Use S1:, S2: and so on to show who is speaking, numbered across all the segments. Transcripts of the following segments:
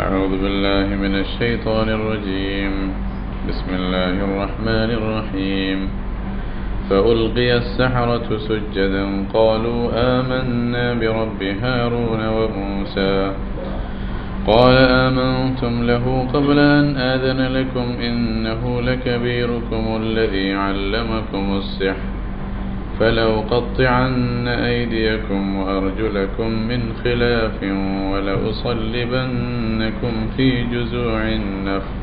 S1: أعوذ بالله من الشيطان الرجيم. بسم الله الرحمن الرحيم. فألقي السحرة سجدا قالوا آمنا برب هارون وموسى قال آمنتم له قبل أن آذن لكم إنه لكبيركم الذي علمكم السحر فلأقطعن أيديكم وأرجلكم من خلاف ولأصلبنكم في جذوع النخل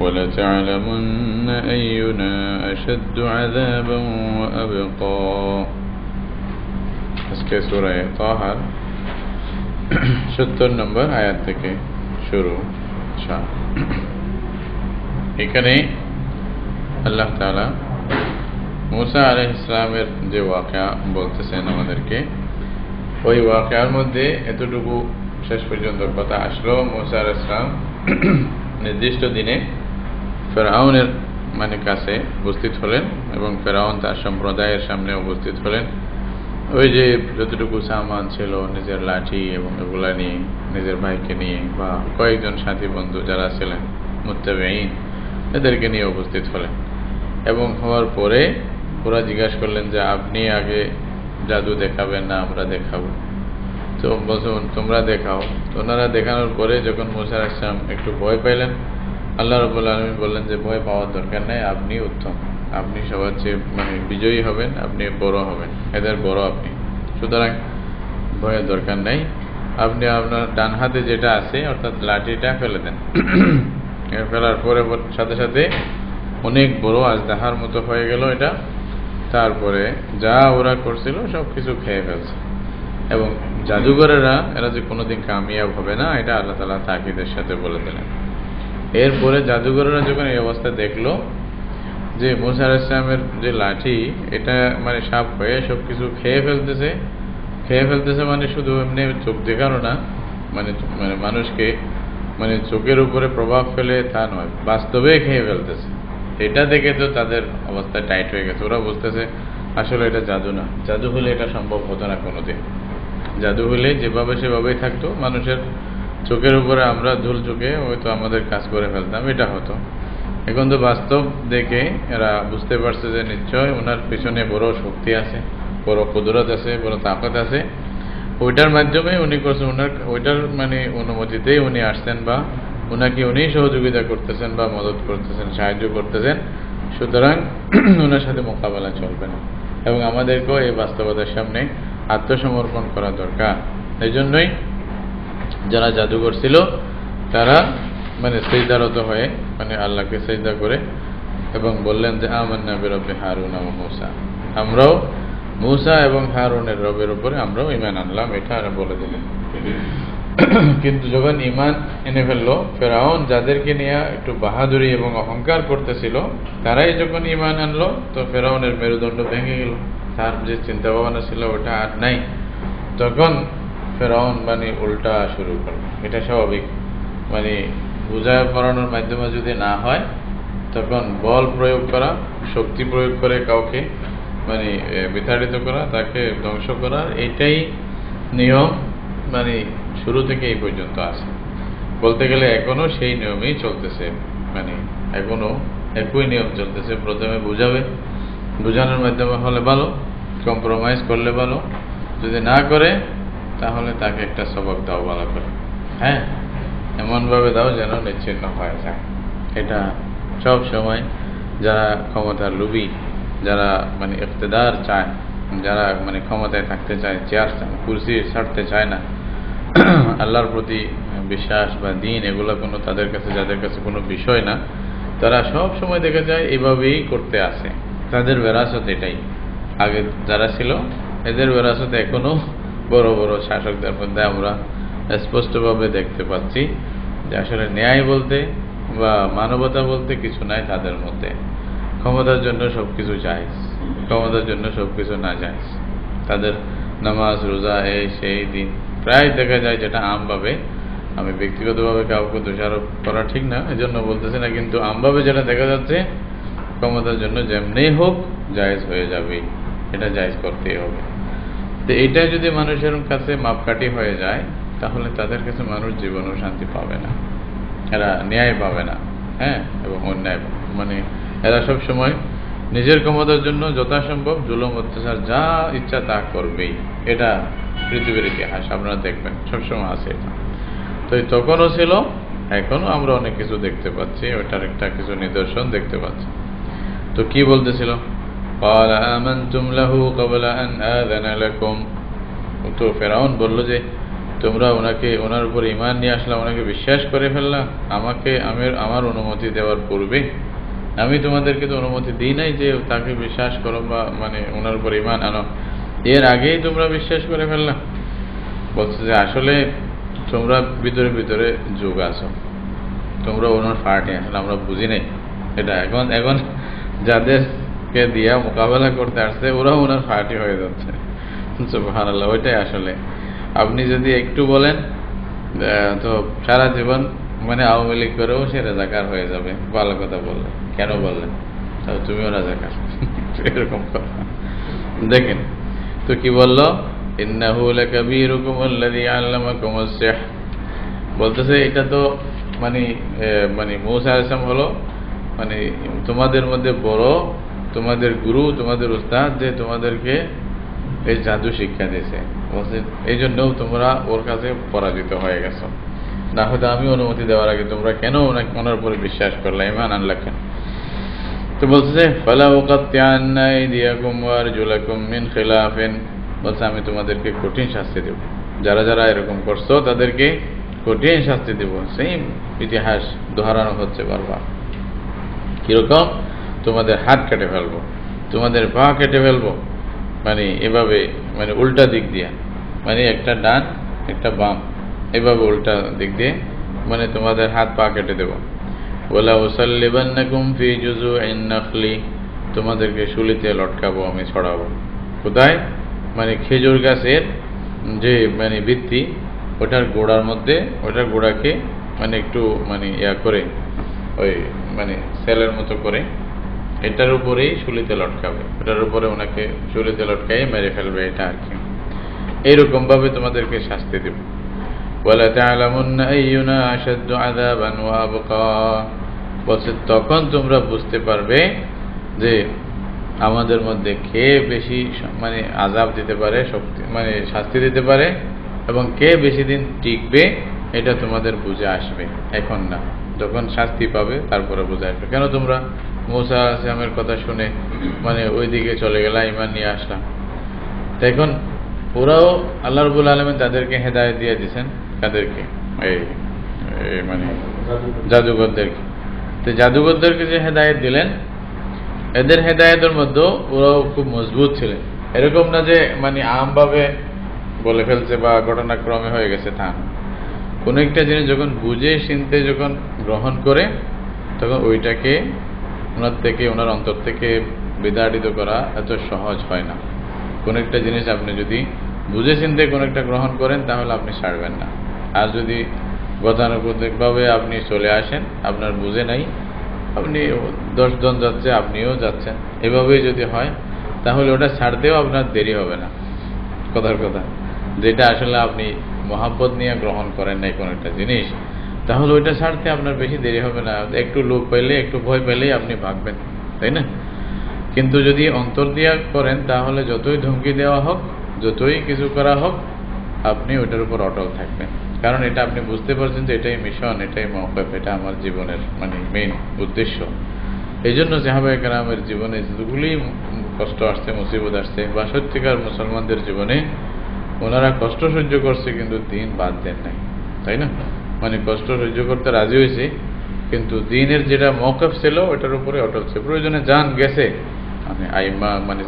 S1: ولتعلمن أينا أشد عذابا وأبقى. আজকে সূরা তাহার 70 নম্বর আয়াত থেকে শুরু। এখানে আল্লাহ তাআলা মুসা আলাইহিস সালামের যে ওয়াকিয়া বলতেছেন আমাদেরকে, ওই ওয়াকিয়ার মধ্যে এতটুকু শেষ পর্যন্ত কথা আসলো। মুসা আলাইহিস সালাম নির্দিষ্ট দিনে ফেরাউনের কাছে উপস্থিত হলেন এবং ফেরাউন তার সম্প্রদায়ের সামনে উপস্থিত হলেন। ওই যে যতটুকু সামান ছিল, নিজের লাঠি এবং এগুলা নিয়ে, নিজের ভাইকে নিয়ে বা কয়েকজন সাথী বন্ধু যারা ছিলেন মুত্তাবিঈন, এদেরকে নিয়ে উপস্থিত হলেন এবং হওয়ার পরে ওরা জিজ্ঞাসা করলেন যে আপনি আগে জাদু দেখাবেন না আমরা দেখাবো? তো বলছেন তোমরা দেখাও। তো ওনারা দেখানোর পরে যখন মুসা আলাইহিস সালাম একটু ভয় পাইলেন, আল্লাহ রাব্বুল আলামিন বললেন যে ভয় পাওয়ার দরকার নাই, আপনি উত্তম, আপনি সবার চেয়ে বিজয়ী হবেন, আপনি বড় হবেন, এদের বড় আপনি, সুতরাং ভয়ের দরকার নাই। আপনি আপনার ডান হাতে যেটা আছে অর্থাৎ লাঠিটা ফেলে দেন। ফেলার পরে সাথে সাথে অনেক বড় আজদাহার মতো হয়ে গেল এটা। তারপরে যা ওরা করছিল সব কিছু খেয়ে ফেলছে এবং জাদুঘরেরা এরা যে কোনোদিন কামিয়াব হবে না, এটা আল্লাহ তাআলা তাকিদের সাথে বলে দিলেন। এরপরে জাদুঘরেরা যখন এই অবস্থা দেখলো যে মুসা আলাইহিস সালামের যে লাঠি এটা সাপ হয়ে সব কিছু খেয়ে ফেলতেছে শুধু এমনি চোখ দেখানো না, মানুষকে চোখের উপরে প্রভাব ফেলে তা নয়, বাস্তবে খেয়ে ফেলতেছে। এটা দেখে তো তাদের অবস্থা টাইট হয়ে গেছে। ওরা বুঝতেছে আসলে এটা জাদু না, জাদু হলে এটা সম্ভব হতো না কোনোদিন। জাদু হলে যেভাবে সেভাবেই থাকতো, মানুষের চোখের উপরে আমরা ধুল চোখে হয়তো আমাদের কাজ করে ফেলতাম, এটা হতো। এখন তো বাস্তব দেখে এরা বুঝতে পারছে যে নিশ্চয় ওনার পিছনে বড় শক্তি আছে, বড় কুদরত আছে, বড় তাকত আছে। ওইটার মাধ্যমে উনি করছেন, ওইটার অনুমতিতেই উনি আসছেন বা উনাকে উনি সহযোগিতা করতেছেন বা মদত করতেছেন, সাহায্য করতেছেন। সুতরাং ওনার সাথে মোকাবেলা চলবে না এবং আমাদেরকেও এই বাস্তবতার সামনে আত্মসমর্পণ করা দরকার। এই জন্যই যারা জাদুঘর ছিল তারা সিজদারত হয়ে আল্লাহকে সিজদা করে এবং বললেন যে আমান্না বিরব্বি হারুন ওয়া মূসা, আমরাও মূসা এবং হারুনের রবের উপরে আমরাও ঈমান আনলাম, এটা বলে দিলেন। কিন্তু যখন ঈমান এনে ফেললো ফেরাউন, যাদেরকে নিয়ে একটু বাহাদুরি এবং অহংকার করতেছিল, তারাই যখন ঈমান আনলো তো ফেরাউনের মেরুদণ্ড ভেঙে গেল। তার যে চিন্তা ভাবনা ছিল ওটা আর নাই। তখন ফেরাউন উল্টা শুরু করলো। এটা স্বাভাবিক, বুঝায় পড়ানোর মাধ্যমে যদি না হয় তখন বল প্রয়োগ করা, শক্তি প্রয়োগ করে কাউকে বিতাড়িত করা, তাকে ধ্বংস করা, এটাই নিয়ম শুরু থেকে এই পর্যন্ত আছে। বলতে গেলে এখনো সেই নিয়মেই চলতেছে, এখনো একই নিয়ম চলতেছে। প্রথমে বুঝাবে, বুঝানোর মাধ্যমে হলে ভালো, কম্প্রোমাইজ করলে ভালো, যদি না করে তাহলে তাকে একটা সবক দাও ভালো করে, হ্যাঁ, এমনভাবে দাও যেন নিচ্ছিন্ন হয়ে যায়। এটা সব সময় যারা ক্ষমতার লোভী, যারা ইকতেদার চায়, যারা ক্ষমতায় থাকতে চায়, চেয়ার কুরসি ছাড়তে চায় না, আল্লাহর প্রতি বিশ্বাস বা দিন এগুলো কোনো তাদের কাছে, যাদের কাছে কোনো বিষয় না, তারা সব সময় দেখা যায় এইভাবেই করতে আসে। তাদের বেরাসত এটাই। আগে যারা ছিল এদের বেরাসত এখনো বড় বড় শাসকদের মধ্যে আমরা স্পষ্টভাবে দেখতে পাচ্ছি যে আসলে ন্যায় বলতে বা মানবতা বলতে কিছু নাই তাদের মধ্যে। ক্ষমতার জন্য সবকিছু জায়েজ, ক্ষমতার জন্য সবকিছু না জায়েজ। তাদের নামাজ রোজা এই সেই দিন প্রায় দেখা যায়, যেটা আমভাবে, আমি ব্যক্তিগতভাবে কাউকে দোষারোপ করা ঠিক না, এজন্য বলতেছি না, কিন্তু আমভাবে যেটা দেখা যাচ্ছে ক্ষমতার জন্য যেমনি হোক জায়েজ হয়ে যাবে, এটা জায়েজ করতেই হবে। তো এটা যদি মানুষের কাছে মাপকাঠি হয়ে যায় তাহলে তাদের কাছে মানুষ জীবনেও শান্তি পাবে না, এরা ন্যায় পাবে না। হ্যাঁ, এবং অন্যায় মানে এরা সব সময় নিজের ক্ষমতার জন্য যথাসম্ভব জুলুম অত্যাচার যা ইচ্ছা তা করবেই। এটা পৃথিবীর ইতিহাস আপনারা দেখবেন, সবসময় আছে এটা। তো তখনও ছিল, এখনো আমরা অনেক কিছু দেখতে পাচ্ছি, ওটার একটা কিছু নিদর্শন দেখতে পাচ্ছি। তো কি বলতেছিল? قال آمنتم له قبل أن آذن لكم। তো ফেরাউন বলল যে তোমরা ওনার উপর ঈমান নিয়ে আসলা, ওনাকে বিশ্বাস করে ফেললা আমার অনুমতি দেওয়ার পূর্বে। আমি তোমাদেরকে তো অনুমতি দিই নাই যে তাকে বিশ্বাস করো বা মানে ওনার উপর ঈমান আনো, এর আগেই তোমরা বিশ্বাস করে ফেললা। বলছে যে আসলে তোমরা ভিতরে ভিতরে যোগ আছো, তোমরা ওনার পার্টি, আসলে আমরা বুঝি নাই এটা। এখন যাদেরকে দিয়া মোকাবেলা করতে আসছে ওরাও ওনার পার্টি হয়ে যাচ্ছে। সুবহানাল্লাহ। ওইটাই আসলে আপনি যদি একটু বলেন তো সারা জীবন মানে আওয়ামী লীগ করেও সে রাজাকার হয়ে যাবে। ভালো কথা বললেন, কেন বললেন? তাহলে তুমিও রাজাকার, এরকম কথা। দেখেন তো কি বললো, ইন্নাহু লাকাবীরুকুম আল্লাযী আল্লামাকুমুস সিহর। বলতেছে এটা তো মানে মূসা আলাইহিস সালাম হলো মানে তোমাদের মধ্যে বড়, তোমাদের গুরু, তোমাদের উস্তাদ, যে তোমাদেরকে এই জাদু শিক্ষা দিয়েছে। বলছে এই জন্যও তোমরা ওর কাছে পরাজিত হয়ে গেছো। না হয়তো আমি অনুমতি দেওয়ার আগে তোমরা কেন ওনার উপরে বিশ্বাস করলে, ঈমান আনলা কেন? তো বলছে ফালা উকাত্তিআন্না আইদিয়াকুম ওয়া আরজুলাকুম মিন খিলাফিন। বলছে আমি তোমাদেরকে কঠিন শাস্তি দেব, যারা যারা এরকম করছো তাদেরকে কঠিন শাস্তি দেব। সেই ইতিহাস দোহারানো হচ্ছে বারবার। কিরকম? তোমাদের হাত কেটে ফেলবো, তোমাদের পা কেটে ফেলবো, মানে এভাবে মানে উল্টা দিক দিয়ে, মানে একটা ডান একটা বাম, এভাবে উল্টা দিক দিয়ে মানে তোমাদের হাত পা কেটে দেব। ওয়ালা উসাল্লিবান্নাকুম ফি জুযুইন নাখলি। তোমাদেরকে শুলিতে লটকাবো, আমি ছড়াবো। কোথায়? মানে খেজুর গাছের যে মানে ভিত্তি, ওটার গোড়ার মধ্যে, ওটার গোড়াকে মানে একটু মানে ইয়া করে ওই মানে সেলের মতো করে এটার উপরেই শুলিতে লটকাবে, ওটার উপরে ওনাকে শুলিতে লটকাই মেরে ফেলবে, এটা আর কি। এইরকম ভাবে তোমাদেরকে শাস্তি দেব। ওয়ালা তা'লামুন্না আইয়ুনা আশাদ্দু আযাবান ওয়া আবকা। বলছে তখন তোমরা বুঝতে পারবে যে আমাদের মধ্যে কে বেশি মানে আযাব দিতে পারে, শক্তি মানে শাস্তি দিতে পারে, এবং কে বেশি দিন টিকবে, এটা তোমাদের বুঝে আসবে। এখন না, যখন শাস্তি পাবে তারপরে বুঝে আসবে। কেন তোমরা মূসা আলাইহিস সালামের কথা শুনে মানে ওইদিকে চলে গেলা, ঈমান নিয়ে আসলাম। তো এখন ওরাও আল্লাহ রাব্বুল আলামিন তাদেরকে হেদায়েত দিয়ে দিয়েছেন। তাদেরকে এই মানে জাদুঘরদেরকে। তো জাদুঘরদেরকে যে হেদায়েত দিলেন, এদের হেদায়েতের মধ্যে ওরাও খুব মজবুত ছিলেন। এরকম না যে মানে আমভাবে বলে ফেলছে বা ঘটনাক্রমে হয়ে গেছে, তা কোন একটা জিনিস যখন বুঝে চিনতে যখন গ্রহণ করে, তখন ওইটাকে ওনার অন্তর থেকে বিতাড়িত করা এত সহজ হয় না। কোন একটা জিনিস আপনি যদি বুঝে চিনতে কোন একটা গ্রহণ করেন, তাহলে আপনি ছাড়বেন না। আর যদি গতানুগতিকভাবে আপনি চলে আসেন, আপনার বুঝে নাই, আপনি 10 জন যাচ্ছে আপনিও যাচ্ছেন, এভাবেই যদি হয়, তাহলে ওটা ছাড়তেও আপনার দেরি হবে না। কথার কথা, যেটা আসলে আপনি মহাব্বত নিয়ে গ্রহণ করেন নাই কোন একটা জিনিস, তাহলে ওইটা ছাড়তে আপনার বেশি দেরি হবে না। একটু লোভ পাইলে, একটু ভয় পেলেই আপনি ভাগবেন, তাই না? কিন্তু যদি অন্তর দিয়া করেন, তাহলে যতই ধমকি দেওয়া হোক, যতই কিছু করা হোক, আপনি ওইটার উপর অটল থাকবেন। কারণ এটা আপনি বুঝতে পারছেন যে এটাই মিশন, এটাই মওকিফ, এটা আমার জীবনের মানে মেইন উদ্দেশ্য। এই জন্য সাহাবায়ে কেরামের জীবনে যতগুলি কষ্ট আসছে, মুসিবত আসছে, বা সত্যিকার মুসলমানদের জীবনে ওনারা কষ্ট সহ্য করছে কিন্তু দিন বাদ দেন নাই, তাই না? মানে কষ্ট সহ্য করতে রাজি হয়েছে, কিন্তু দিনের যেটা মওকিফ ছিল ওটার উপরে অটল ছিল। প্রয়োজনে জান গেছে, মানে আইমা মানে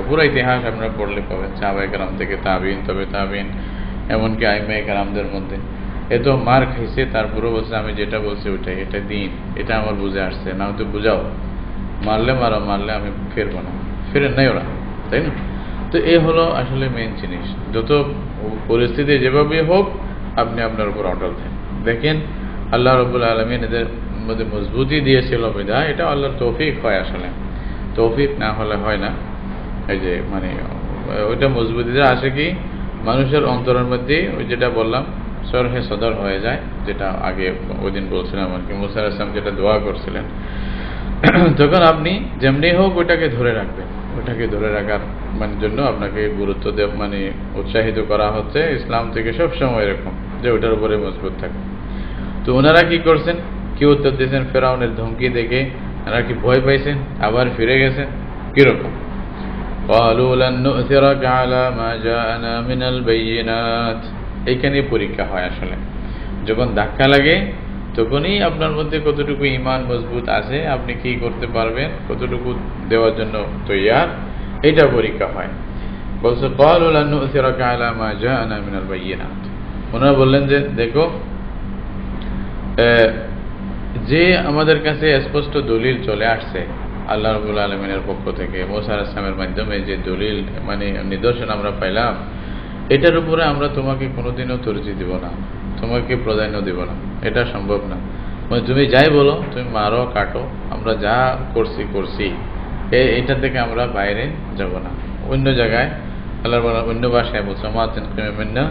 S1: পুরো ইতিহাস আপনারা পড়লে পাবেন, সাহাবায়ে কেরাম থেকে তাবিঈন, তবে তাবিঈন, এমনকি আইমায়ে কেরামদের মধ্যে এত মার খাইছে, তারপরেও বলছে আমি যেটা বলছি ওইটাই, এটা দিন, এটা আমার বুঝে আসছে, না হয়তো বুঝাও, মারলে মারো, মারলে আমি ফিরবো না, ফিরেন নাই ওরা, তাই না? তো এই হলো আসলে মেইন জিনিস। যত পরিস্থিতি যেভাবে হোক, আপনি আপনার উপর অটল থাকেন। দেখেন আল্লাহ রাব্বুল আলামিন এদের মধ্যে মজবুতি দিয়েছিল বিধায়, এটা আল্লাহর তৌফিক হয়। আসলে তৌফিক না হলে হয় না। এই যে মানে ওইটা মজবুতিটা আসে কি মানুষের অন্তরের মধ্যে, ওই যেটা বললাম শরহে সদর হয়ে যায়, যেটা আগে ওই দিন বলছিলাম আর কি, মুসা আলাইহিস সালাম যেটা দোয়া করছিলেন। তখন আপনি যেমনি হোক ওটাকে ধরে রাখবেন। ওটাকে ধরে রাখার জন্য আপনাকে গুরুত্ব উৎসাহিত করা হচ্ছে ইসলাম থেকে সবসময় এরকম যে ওটার উপরে মজবুত থাকে। তো ওনারা কি করছেন, কি উত্তর দিয়েছেন ফেরাউনের ধমকি দেখে? ওনারা কি ভয় পাইছেন, আবার ফিরে গেছেন? কিরকম? قالوا لن نؤثرك على ما جاءنا من البينات। এইখানে পরীক্ষা হয় আসলে, যখন ধাক্কা লাগে তখনই আপনার মধ্যে কতটুকু ঈমান মজবুত আছে, আপনি কি করতে পারবেন, কতটুকু দেওয়ার জন্য তৈয়ার, এটা পরীক্ষা হয়। বলছে قالوا لن نؤثرك على ما جاءنا من البينات। ওনারা বললেন যে দেখো, যে আমাদের কাছে স্পষ্ট দলিল চলে আসছে আল্লাহ রাব্বুল আলামিনের পক্ষ থেকে, মুসা আলাইহিস সালামের মাধ্যমে যে দলিল নিদর্শন আমরা পাইলাম, এটার উপরে আমরা তোমাকে কোনোদিনও তরজিহ দিব না, তোমাকে প্রাধান্য দিব না, এটা সম্ভব না। তুমি যাই বলো, তুমি মারো কাটো, আমরা যা করছি এটা থেকে আমরা বাইরে যাব না। অন্য জায়গায় আল্লাহ অন্য ভাষায় বলছে মা তানকিমু মিন্না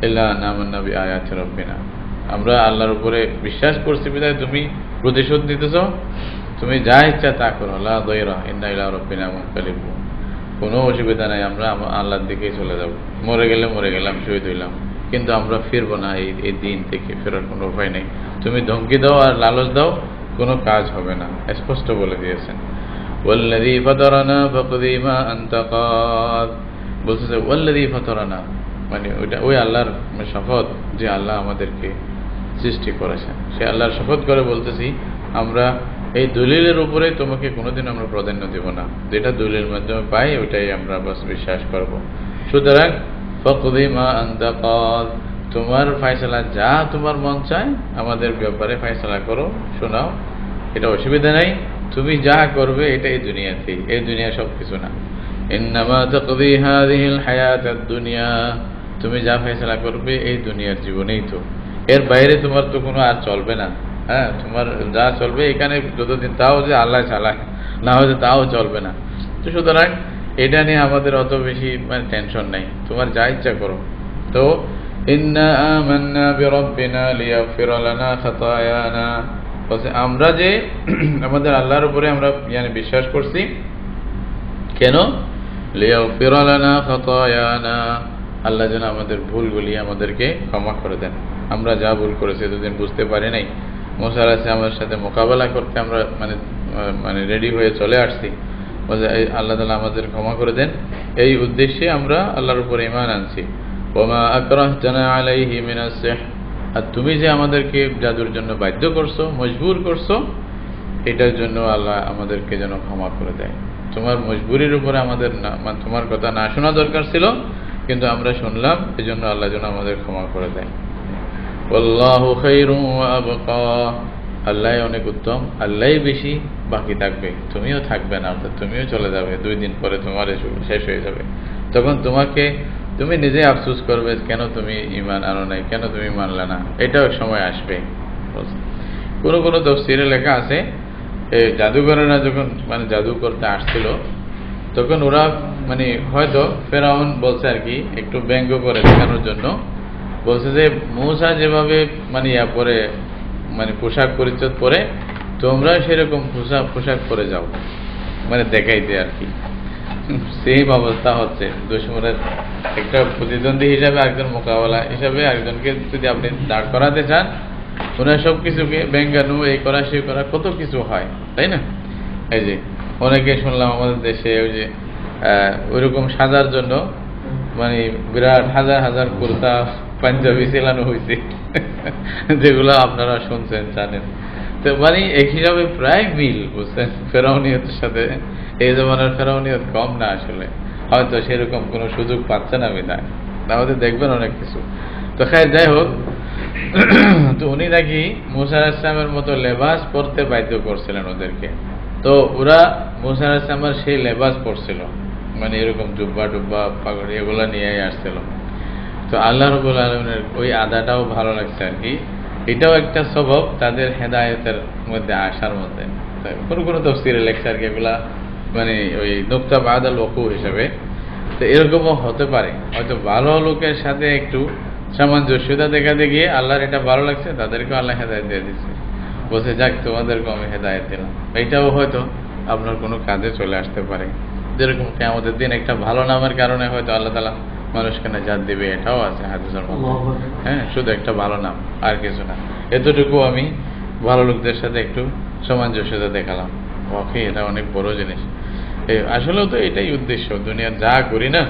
S1: ইল্লা আন আমান্না বিআয়াতি রাব্বিনা। আমরা আল্লাহর উপরে বিশ্বাস করছি বিধায় তুমি প্রতিশোধ নিতেছ, তুমি যা ইচ্ছা তা করো, লা দায়রা ইন্না ইলা রাব্বিনা মুনকালিবুন। কোনো অসুবিধা নাই, আমরা আল্লাহর দিকেই চলে যাব, মরে গেলে মরে গেলাম, শহীদ হইলাম, কিন্তু আমরা ফিরবো না এই দিন থেকে, ফেরার কোনো উপায় নেই। তুমি ধমকি দাও আর লালচ দাও, কোনো কাজ হবে না, স্পষ্ট বলে দিয়েছেন। ওয়াল্লাযী ফাতারানা ফাকদি মা আনতা কাদ। বলতেছে ওয়াল্লাযী ফাতারানা, ওইটা ওই আল্লাহর শপথ যে আল্লাহ আমাদেরকে সৃষ্টি করেছেন, সে আল্লাহর শপথ করে বলতেছি আমরা এই দলিলের উপরে তোমাকে কোনোদিন আমরা প্রাধান্য দেব না, যেটা দলিলের মাধ্যমে পাই ওইটাই আমরা বাস বিশ্বাস করব। সুতরাং ফাকদি মা আনতা কাদ, তোমার ফয়সালা যা তোমার মন চায় আমাদের ব্যাপারে ফয়সালা করো, শোনাও, এটা অসুবিধা নাই। তুমি যা করবে এটা এই দুনিয়াতেই, এই দুনিয়া সব কিছু না। ইন্নামা তাকদি হাযিহিল হায়াতাদ দুনিয়া, তুমি যা ফয়সালা করবে এই দুনিয়ার জীবনেই, তো এর বাইরে তোমার তো কোনো আর চলবে না। হ্যাঁ, তোমার যা চলবে এখানে যতদিন, তাও যে আল্লাহ চালায়, না হলে তাও চলবে না। তো সুতরাং এটা নিয়ে আমাদের অত বেশি টেনশন নাই, তোমার যা ইচ্ছা করো। তো ইন্না আমান্না বিরাব্বিনা লিয়াগফিরা লানা খাতায়ানা, বলছে আমরা যে আমাদের আল্লাহর উপরে আমরা বিশ্বাস করছি, কেন? লিয়াগফিরা লানা খাতায়ানা, আল্লাহ যেন আমাদের ভুলগুলি আমাদেরকে ক্ষমা করে দেন। আমরা যা ভুল করেছি এতদিন বুঝতে পারি নাই, মুসা আলাইহিস সালামের সাথে মোকাবেলা করতে আমরা রেডি হয়ে চলে আসছি, আল্লাহ তাআলা আমাদের ক্ষমা করে দেন, এই উদ্দেশ্যে আমরা আল্লাহর উপর ঈমান আনছি। ওমা আকরাহতানা আলাইহি মিনাস সিহর, আর তুমি যে আমাদেরকে জাদুর জন্য বাধ্য করছো, মজবুর করছো, এটার জন্য আল্লাহ আমাদেরকে যেন ক্ষমা করে দেয়। তোমার মজবুরির উপরে আমাদের তোমার কথা না শোনা দরকার ছিল, কিন্তু আমরা শুনলাম, এজন্য আল্লাহ যেন আমাদের ক্ষমা করে দেয়। আল্লাহু খায়রুন ওয়া আবকা, আল্লাহ অনেক উত্তম, আল্লাহই বেশি বাকি থাকবে, তুমিও থাকবে না, অর্থাৎ তুমিও চলে যাবে, 2 দিন পরে তোমার শেষ হয়ে যাবে। তখন তুমি নিজে আফসোস করবে, কেন তুমি ঈমান আনো নাই, কেন তুমি মানলে না, এটাও সময় আসবে। কোন কোন তাফসীরে লেখা আছে জাদুঘরেরা যখন জাদু করতে আসছিল, তখন ওরা হয়তো ফেরাউন বলছে আর কি, একটু ব্যঙ্গ করে দেখানোর জন্য বলছে যে মূসা যেভাবে পরে পোশাক পরিচ্ছদ পরে, তোমরা সেরকম পোশাক পরে যাও, দেখাইতে আর কি। সেম অবস্থা হচ্ছে, দুশমনের একটা প্রতিদ্বন্দ্বী হিসাবে, একজন মোকাবেলা হিসাবে একজনকে যদি আপনি দাঁড় করাতে চান, ওনার সব কিছুকে ব্যঙ্গানু, এই করা সে করা, কত কিছু হয়, তাই না? এই যে অনেকে শুনলাম আমাদের দেশে ওই যে ওইরকম সাজার জন্য বিরাট হাজার হাজার কুর্তা পাঞ্জাবি সেলানো হয়েছে, যেগুলো আপনারা শুনছেন জানেন। তো এক হিসাবে প্রায় মিল, বুঝছেন, ফেরাউনিয়তের সাথে এই জমানার ফেরাউনিয়ত কম না আসলে, হয়তো সেরকম কোনো সুযোগ পাচ্ছে না বিধায়, তাহলে দেখবেন অনেক কিছু। তো যাই হোক, তো উনি নাকি মুসা আলাইহিস সালামের মতো লেবাস পরতে বাধ্য করছিলেন ওদেরকে। তো ওরা মুসা আলাইহিস সালামের সেই লেবাস পরছিল, এরকম জুব্বা টুব্বা পাগড়ি এগুলা নিয়েই আসছিল। তো আল্লাহ রাব্বুল আলামিনের ওই আদাটাও ভালো লাগছে আর কি, এটাও একটা স্বভাব তাদের হেদায়েতের মধ্যে আসার মধ্যে। কোনো কোনো তাফসীরে লেখছে আর কি এগুলা, ওই নুকতা বাদাল ওকু হিসেবে। তো এরকমও হতে পারে, হয়তো ভালো লোকের সাথে একটু সামঞ্জস্যতা দেখাতে গিয়ে আল্লাহর এটা ভালো লাগছে, তাদেরকেও আল্লাহ হেদায়েত দিয়ে দিচ্ছে, বলছে যাক তোমাদেরকেও আমি হেদায়েত দিলাম। এইটাও হয়তো আপনার কোনো কাজে চলে আসতে পারে। যেরকম কিয়ামতের দিন একটা ভালো নামের কারণে হয়তো আল্লাহ তাআলা মানুষকে নাজাত দিবে, এটাও আছে হাদিসের মধ্যে। হ্যাঁ, শুধু একটা ভালো নাম, আর কিছু না। এতটুকু আমি ভালো লোকদের সাথে একটু সামঞ্জস্যতা দেখালাম, ওকে, এটা অনেক বড় জিনিস। আসলেও তো এটাই উদ্দেশ্য, দুনিয়ার যা করি না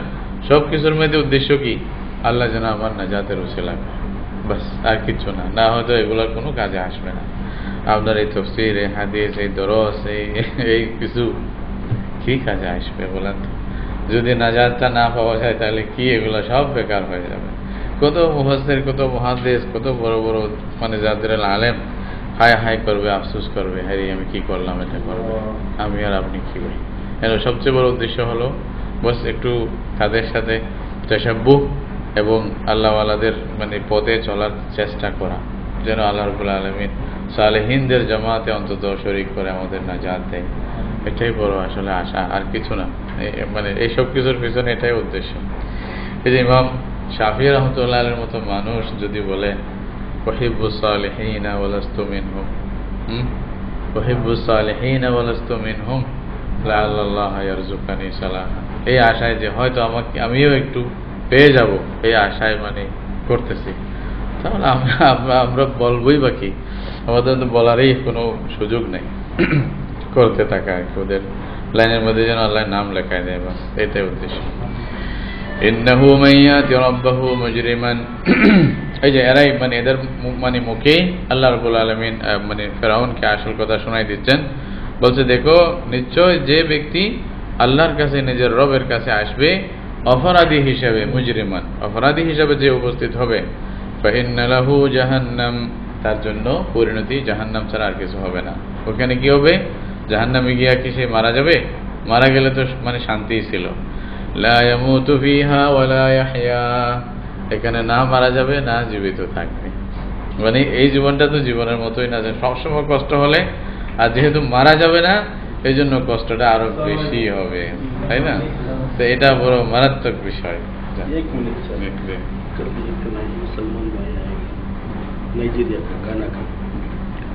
S1: সব কিছুর মধ্যে উদ্দেশ্য কি? আল্লাহ যেন আমার নাজাতের উসিলা করে, বাস, আর কিছু না। না হয়তো এগুলোর কোনো কাজে আসবে না। আপনার এই তাফসীর, এই হাদিস, এই দরস, এই কিছু কি কাজে আসবে বলেন তো? যদি নাজাতটা না পাওয়া যায় তাহলে কি এগুলো সব বেকার হয়ে যাবে। কত মুফাসসির, কত মুহাদ্দিস, কত বড় বড় মানে যাদের আলেম হায় হায় করবে, আফসোস করবে, হ্যাঁ আমি কি করলাম, এটা করবে, আমি আর আপনি কি করি। এর সবচেয়ে বড় উদ্দেশ্য হলো বস একটু তাদের সাথে তাশাব্বুহ এবং আল্লাহওয়ালাদের মানে পথে চলার চেষ্টা করা, যেন আল্লাহ রাব্বুল আলামিন সালেহিনদের জামাতে অন্তত শরীক করে আমাদের নাজাত দেয়। এটাই বড় আসলে আশা, আর কিছু না। মানে এইসব কিছুর পিছনে এটাই উদ্দেশ্য। এই যে ইমাম শাফি রাহমাতুল্লাহ আলাইহির মতো মানুষ যদি বলে উহিব্বুস সালিহিনা ওয়া লাস্তু মিনহুম, উহিব্বুস সালিহিনা ওয়া লাস্তু মিনহুম লাআল্লাল্লাহ ইয়ারযুকানি সালাহা, এই আশায় যে হয়তো আমিও একটু পেয়ে যাব, এই আশায় মানে করতেছি, তাহলে আমরা বলবই বাকি, আমাদের তো বলারই কোনো সুযোগ নেই। করতে থাকা ওদের লাইনের মধ্যে যেন আল্লাহর নাম লেখায় দেয়, বাস, এটাই উদ্দেশ্য। ইন্নাহু মাইয়াতি রাব্বাহু মুজরিমান, এই যে এরাই মানে এদের মানে মুখে আল্লাহ রাব্বুল আলামিন মানে ফেরাউনকে আসল কথা শোনাই দিচ্ছেন। বলছে দেখো, নিশ্চয় যে ব্যক্তি আল্লাহর কাছে, নিজের রবের কাছে আসবে অপরাধী হিসাবে, মুজরিমান অপরাধী হিসাবে যে উপস্থিত হবে, ফাইন্না লাহু জাহান্নাম, তার জন্য পরিণতি জাহান্নাম ছাড়া আর কিছু হবে না। ওখানে কি হবে? জাহান্নামে গিয়া কি সে মারা যাবে? মারা গেলে তো মানে শান্তিই ছিল। লা ইয়ামুতু ফিহা ওয়া লা ইয়াহইয়া, এখানে না মারা যাবে না জীবিত থাকবে। মানে এই জীবনটা তো জীবনের মতোই না, যে সবসময় কষ্ট হলে, আর যেহেতু মারা যাবে না এই জন্য কষ্টটা আরো বেশি হবে, তাই না? তো এটা বড় মারাত্মক বিষয়।
S2: नाइजीरिया का गाना का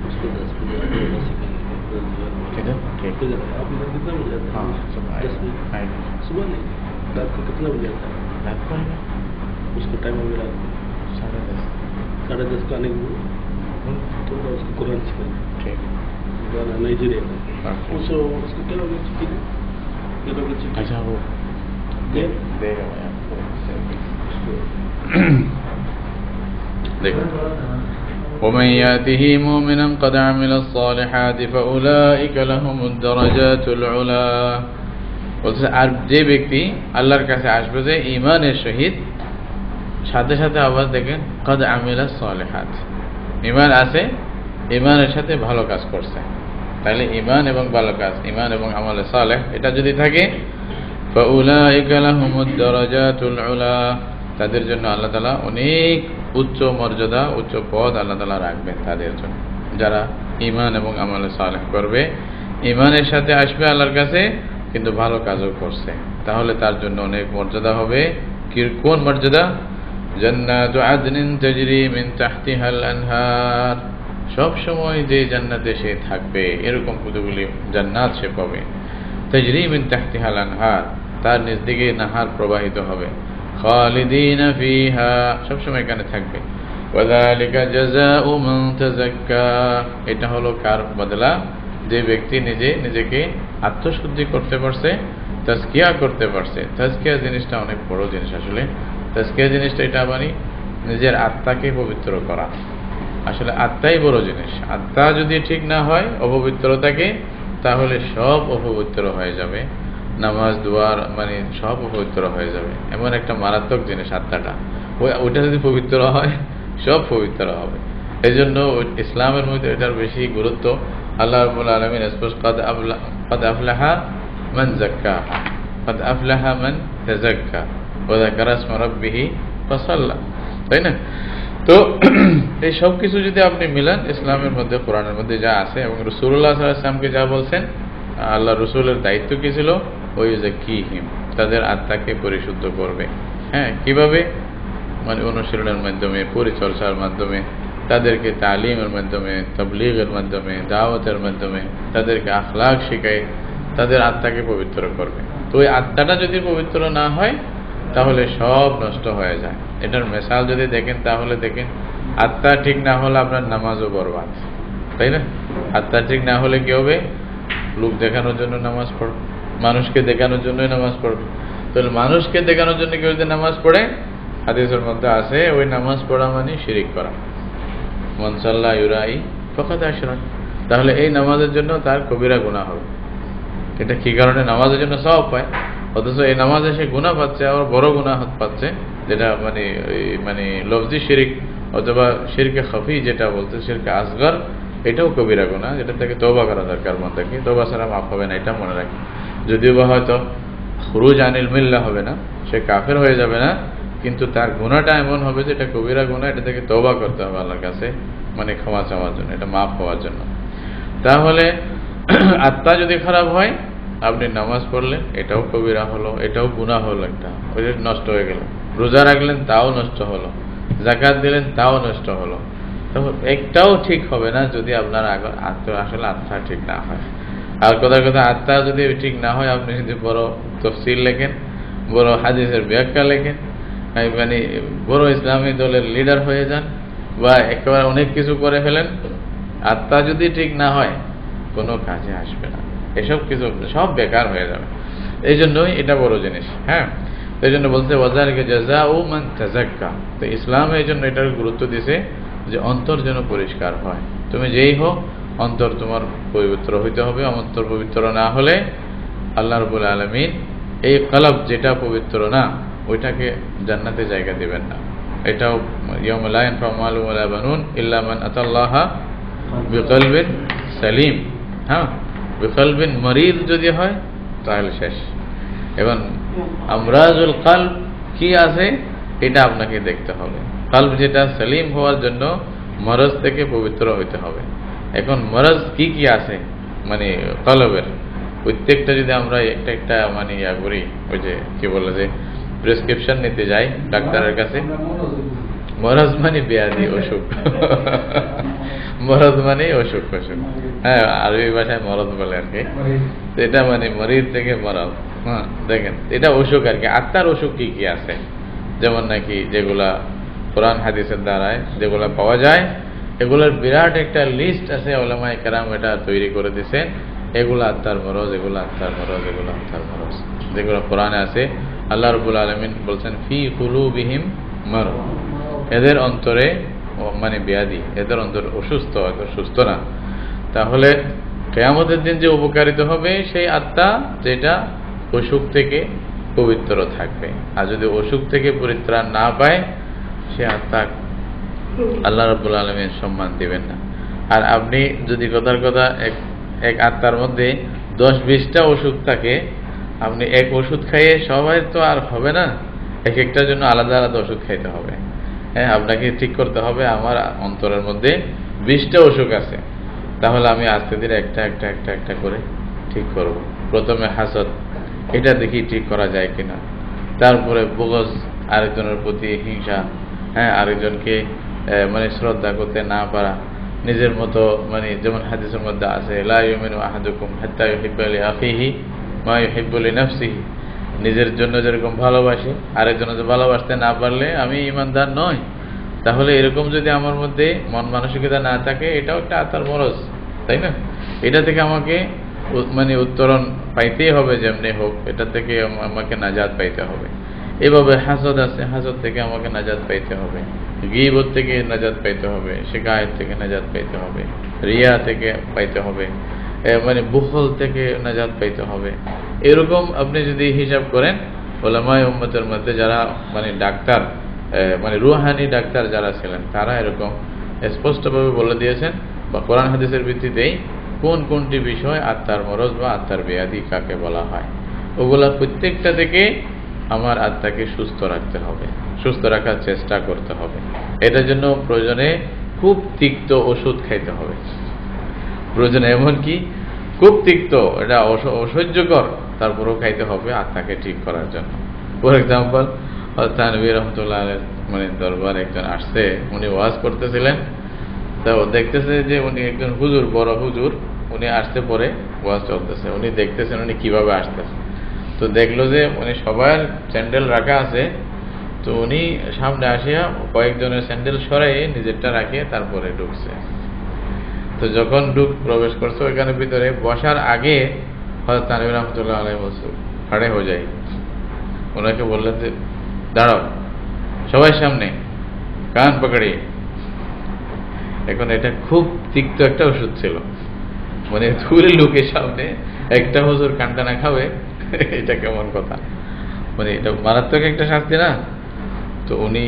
S2: उसको 10 बजे आप इधर कितना बजे आता है? 10 बजे सुबह नहीं, रात को कितना बजे आता है?
S1: रात को
S2: उसको टाइम हो गया 10:30 का आने को थोड़ा उसको कुरान सिखा,
S1: ठीक
S2: गाना नाइजीरिया का। उसको क्या हो गया छुट्टी का? क्या हो गया छुट्टी?
S1: अच्छा, वो देगा मैं आपको। देखो, ومن يأته مؤمنا قد عمل الصالحات فأولئك لهم الدرجات العلى, বলছে আর যে ব্যক্তি আল্লাহর কাছে আসবে যে ঈমানের সহিত, সাথে সাথে আবার দেখেন কদ আমিলা সালিহাত, ঈমান আছে, ঈমানের সাথে ভালো কাজ করছে, তাহলে ঈমান এবং ভালো কাজ, ঈমান এবং আমলে সালেহ, এটা যদি থাকে ফাউলাইকা লাহুমুদ দারাজাতুল উলা, তাদের জন্য আল্লাহ তাআলা অনেক উচ্চ মর্যাদা, উচ্চ পদ আল্লাহ তাআলা রাখবেন তাদের জন্য, যারা ঈমান এবং আমলে সালেহ করবে, ঈমানের সাথে আসবে আল্লাহর কাছে কিন্তু ভালো কাজও করছে, তাহলে তার জন্য অনেক মর্যাদা হবে। কোন মর্যাদা? জান্নাতু আদনিন তাজরি মিন তাহতিহাল আনহার, সব সময় যে জান্নাতে সে থাকবে এরকম কতগুলি জান্নাত সে পাবে। তাজরি মিন তাহতিহাল আনহার, তার নিজ দিকে নাহার প্রবাহিত হবে। খালিদিনা ফিহা, সব সময় এখানে থাকবে। ওয়াযালিকা জাযাউ মান তাযাক্কা, এটা হলো কার বদলা? যে ব্যক্তি নিজেকে আত্মশুদ্ধি করতে পারছে, তাজকিয়া করতে পারছে। তাজকিয়া জিনিসটা অনেক বড় জিনিস আসলে। তাজকিয়া জিনিসটা এটা মানে নিজের আত্মাকে পবিত্র করা। আসলে আত্মাই বড় জিনিস। আত্মা যদি ঠিক না হয়, অপবিত্র থাকে, তাহলে সব অপবিত্র হয়ে যাবে। নামাজ, দুয়ার মানে সব পবিত্র হয়ে যাবে। এমন একটা মারাত্মক জিনিস আত্মাটা, ওইটা যদি পবিত্র হয় সব পবিত্র হবে। এই জন্য ইসলামের মধ্যে এটার বেশি গুরুত্ব। আল্লাহ রাব্বুল আলামিন স্পষ্ট قد أفلح من زكاها قد أفلح من تزكى وذكر اسم ربه فصلى, তাই না? তো এই সব কিছু যদি আপনি মিলান ইসলামের মধ্যে, কোরআনের মধ্যে যা আছে এবং রাসূলুল্লাহ সাল্লাল্লাহু আলাইহি ওয়াসাল্লামকে যা বলছেন, আল্লাহ রাসূলের দায়িত্ব কি ছিল? ওই যে কি হিম, তাদের আত্মাকে পরিশুদ্ধ করবে। হ্যাঁ, কিভাবে? মানে অনুশীলনের মাধ্যমে, পরিচর্যার মাধ্যমে, তাদেরকে তালিমের মাধ্যমে, তাবলীগের মাধ্যমে, দাওয়াতের মাধ্যমে তাদেরকে আখলাক শিখায় তাদের আত্মাকে পবিত্র করবে। তো ওই আত্মাটা যদি পবিত্র না হয় তাহলে সব নষ্ট হয়ে যায়। এটার মিসাল যদি দেখেন তাহলে দেখেন, আত্মা ঠিক না হলে আপনার নামাজও বরবাদ, তাই না? আত্মা ঠিক না হলে কি হবে? লোক দেখানোর জন্য নামাজ পড়বে, মানুষকে দেখানোর জন্যই নামাজ পড়বে। তাহলে মানুষকে দেখানোর জন্য কেউ যদি নামাজ পড়ে, হাদিসের মধ্যে আছে ওই নামাজ পড়া মানে শিরিক করা। মান সাল্লা ইউরাই ফাকাদ আশরাক। তাহলে এই নামাজের জন্য তার কবিরা গুনাহ হবে। এটা কি কারণে? নামাজের জন্য সওয়াব পায়, অথচ এই নামাজে সে গুনাহ পাচ্ছে, আবার বড় গুনাহ পাচ্ছে, যেটা মানে লফজি শিরিক অথবা শিরকে খাফি যেটা বলতে শিরকে আসগর, এটাও কবিরা গুনাহ, যেটা থেকে তওবা করা দরকার বান্দাকে। তওবা ছাড়া মাফ হবে না, এটা মনে রাখি। যদিও বা হয়তো খুরুজ আনিল মিল্লাহ হবে না, সে কাফের হয়ে যাবে না, কিন্তু তার গুনাহটা এমন হবে যে এটা কবিরা গুনাহ, এটা থেকে তওবা করতে হবে আল্লাহর কাছে, মানে ক্ষমা চাওয়ার জন্য, এটা মাফ হওয়ার জন্য। তাহলে আত্মা যদি খারাপ হয়, আপনি নামাজ পড়লেন এটাও কবিরা হলো, এটাও গুনাহ হলো, একটা ওই নষ্ট হয়ে গেল। রোজা রাখলেন তাও নষ্ট হলো, যাকাত দিলেন তাও নষ্ট হলো। তখন একটাও ঠিক হবে না যদি আপনার আসলে আত্মা ঠিক না হয়। আর কথার কথা, আত্মা যদি ঠিক না হয়, আপনি যদি বড় তফসির লেখেন, বড় হাদিসের ব্যাখ্যা লেখেন, মানে বড় ইসলামী দলের লিডার হয়ে যান, বা একেবারে অনেক কিছু করে ফেলেন, আত্মা যদি ঠিক না হয় কোনো কাজে আসবে না, এসব কিছু সব বেকার হয়ে যাবে। এই জন্যই এটা বড় জিনিস। হ্যাঁ, এই জন্য বলছে ওয়াজালিকা জাযাউ মান তাযাক্কা। তো ইসলাম এই জন্য এটার গুরুত্ব দিছে যে অন্তর যেন পরিষ্কার হয়। তুমি যেই হোক, অন্তর তোমার পবিত্র হইতে হবে। অন্তর পবিত্র না হলে আল্লাহ রাব্বুল আলামিন এই কলব যেটা পবিত্র না, ওইটাকে জান্নাতে জায়গা দিবেন না। এটাও ইয়াউমা লা ইয়ানফাউ মালুন ওয়ালা বানুন ইল্লা মান আতাল্লাহা বিকলবিন সালিম। হ্যাঁ, বিকলবিন মরিদ যদি হয় তাহলে শেষ। এবং আমরাজুল কলব কি আছে এটা আপনাকে দেখতে হবে। কলব যেটা সালিম হওয়ার জন্য মরজ থেকে পবিত্র হইতে হবে। এখন মরজ কি কি আছে মানে কলবের, প্রত্যেকটা যদি আমরা একটা একটা মানে ইয়া করি, ওই যে কি বলে যে প্রেসক্রিপশন নিতে যাই ডাক্তারের কাছে, মরজ মানে ব্যাধি, অসুখ। মরদ মানে অসুখ, অসুখ। হ্যাঁ, আরবি ভাষায় মরদ বলে আর কি। এটা মানে মরিদ থেকে মরদ। হ্যাঁ, দেখেন এটা অসুখ আর কি। আত্মার অসুখ কি কি আছে, যেমন নাকি যেগুলা কোরআন হাদিসের দ্বারায় যেগুলা পাওয়া যায়, এগুলোর বিরাট একটা লিস্ট আছে, উলামায়ে কেরাম এটা তৈরি করে দিয়েছেন। এগুলো আত্মার মরজ, এগুলো আত্মার মরজ, এগুলো আত্মার মরজ, যেগুলো কোরআনে আছে। আল্লাহ রাব্বুল আলামিন বলছেন ফি কুলুবিহিম মারদ, এদের অন্তরে মানে ব্যাধি, এদের অন্তর অসুস্থ, এদের সুস্থ না। তাহলে কিয়ামতের দিন যে উপকারিত হবে সেই আত্মা যেটা অসুখ থেকে পবিত্র থাকবে। আর যদি অসুখ থেকে পরিত্রাণ না পায়, সে আত্মা আল্লাহ রাব্বুল আলামিন সম্মান দিবেন না। আর আপনি যদি কথার কথা এক আত্মার মধ্যে 10-20টা ওষুধ থাকে, আপনি এক ওষুধ খাইয়ে সবাই তো আর হবে না, এক একটার জন্য আলাদা আলাদা ওষুধ খাইতে হবে। হ্যাঁ, আপনাকে ঠিক করতে হবে আমার অন্তরের মধ্যে 20টা অসুখ আছে, তাহলে আমি আস্তে ধীরে একটা একটা একটা একটা করে ঠিক করব। প্রথমে হাসদ, এটা দেখি ঠিক করা যায় কিনা। তারপরে বুগজ, আরেকজনের প্রতি হিংসা, হ্যাঁ, আরেকজনকে মানে শ্রদ্ধা করতে না পারা, নিজের মতো মানে যেমন হাদিসের মধ্যে আছে লা ইউমিনু আহাদুকুম হাত্তা ইউহিব্বা লি আখিহি মা ইউহিব্বু লি নাফসিহি, নিজের জন্য যেরকম ভালোবাসি আরেকজনকে ভালোবাসতে না পারলে আমি ঈমানদার নই। তাহলে এরকম যদি আমার মধ্যে মন মানসিকতা না থাকে, এটাও একটা আত্মার মরজ, তাই না? এটা থেকে আমাকে মানে উত্তরণ পাইতেই হবে, যেমনি হোক এটা থেকে আমাকে নাজাত পাইতে হবে। এভাবে হাসদ আছে, হাসদ থেকে আমাকে নাজাত পাইতে হবে, গীবত থেকে নাজাত পাইতে হবে, শিকায়ত থেকে নাজাত পাইতে হবে, রিয়া থেকে পাইতে হবে, মানে বুখল থেকে নাজাত পাইতে হবে। এরকম আপনি যদি হিসাব করেন, উলামায়ে উম্মতের মধ্যে যারা মানে ডাক্তার, মানে রুহানি ডাক্তার যারা ছিলেন, তারা এরকম স্পষ্টভাবে বলে দিয়েছেন বা কোরআন হাদিসের ভিত্তিতেই কোন কোনটি বিষয় আত্মার মরজ বা আত্মার ব্যাধি কাকে বলা হয়, ওগুলা প্রত্যেকটা থেকে আমার আত্মাকে সুস্থ রাখতে হবে, সুস্থ রাখার চেষ্টা করতে হবে। এটার জন্য প্রয়োজনে খুব তিক্ত ওষুধ খাইতে হবে, প্রয়োজনে এমনকি খুব তিক্ত, এটা অসহ্যকর, তারপরেও খাইতে হবে আত্মাকে ঠিক করার জন্য। ফর এক্সাম্পল, তানভীর রহমতুল্লাহ আলাইহির মানে দরবার একজন আসছে, উনি ওয়াজ করতেছিলেন। তো দেখতেছে যে উনি একজন হুজুর, বড় হুজুর, উনি আসতে পরে ওয়াজ চলতেছে, উনি দেখতেছেন উনি কিভাবে আসতেছে। তো দেখলো যে উনি সবার স্যান্ডেল রাখা আছে, তো উনি সামনে আসিয়া কয়েকজনের স্যান্ডেল সরাই নিজেরটা রাখিয়ে তারপরে ঢুকছে। তো যখন প্রবেশ করছে ওইখানে ভিতরে বসার আগে হযরত তানভীর রহমতুল্লাহ আলাইহি বলছে খড়ে হয়ে যায়, ওনাকে বললেন যে দাঁড়াও সবাই সামনে, কান পকড়িয়ে। এখন এটা খুব তিক্ত একটা ওষুধ ছিল, মানে ধুরে লোকের সামনে একটা হুজুর কানটা না খাবে, এটা কেমন কথা, মানে এটা মারাত্মক একটা শাস্তি না। তো উনি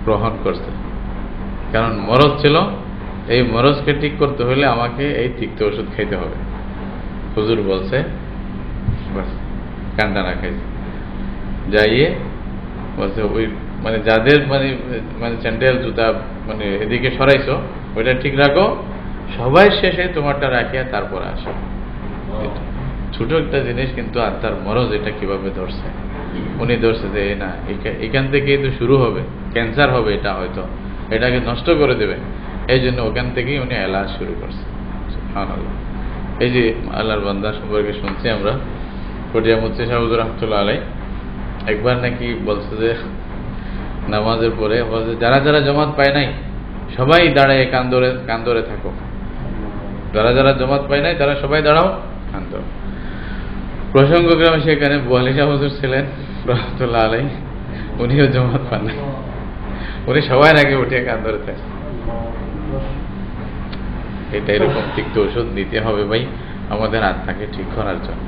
S1: গ্রহণ করছে, কারণ মরজ ছিল, এই মরজকে ঠিক করতে হলে আমাকে এই তিক্ত ওষুধ খাইতে হবে। হুজুর বলছে বাস কানটা না খাইছে, যাইয়ে বলছে ওই মানে যাদের মানে মানে স্যান্ডেল জুতা মানে এদিকে সরাইছো ওইটা ঠিক রাখো, সবাই শেষে তোমারটা রাখিয়া তারপর আসো। ছোট একটা জিনিস কিন্তু আর তার মরজ এটা কিভাবে ধরছে, উনি ধরছে যে না এখান থেকেই তো শুরু হবে, ক্যান্সার হবে, এটা হয়তো এটাকে নষ্ট করে দেবে, এই জন্য ওখান থেকেই উনি এলাজ শুরু করছে। সুবহানাল্লাহ। এই যে আল্লাহর বান্দা সম্পর্কে শুনছি আমরা, কটিয়া মুফতি সাহেব হুজুর রাহমাতুল্লাহ আলাইহি একবার নাকি বলছে যে নামাজের পরে যারা যারা জামাত পায় নাই সবাই দাঁড়ায় কান ধরে থাকো, যারা যারা জামাত পায় নাই তারা সবাই দাঁড়াও, কান ধরো। প্রসঙ্গক্রমে সেখানে বোয়ালি সাহেব হুজুর ছিলেন রাহমাতুল্লাহ আলাইহি, উনিও জামাত পান নাই, উনি সবাই আগে উঠে কান ধরে থাকে। এটা এরকম তিক্ত ওষুধ নিতে হবে ভাই আমাদের আত্মাকে ঠিক করার জন্য।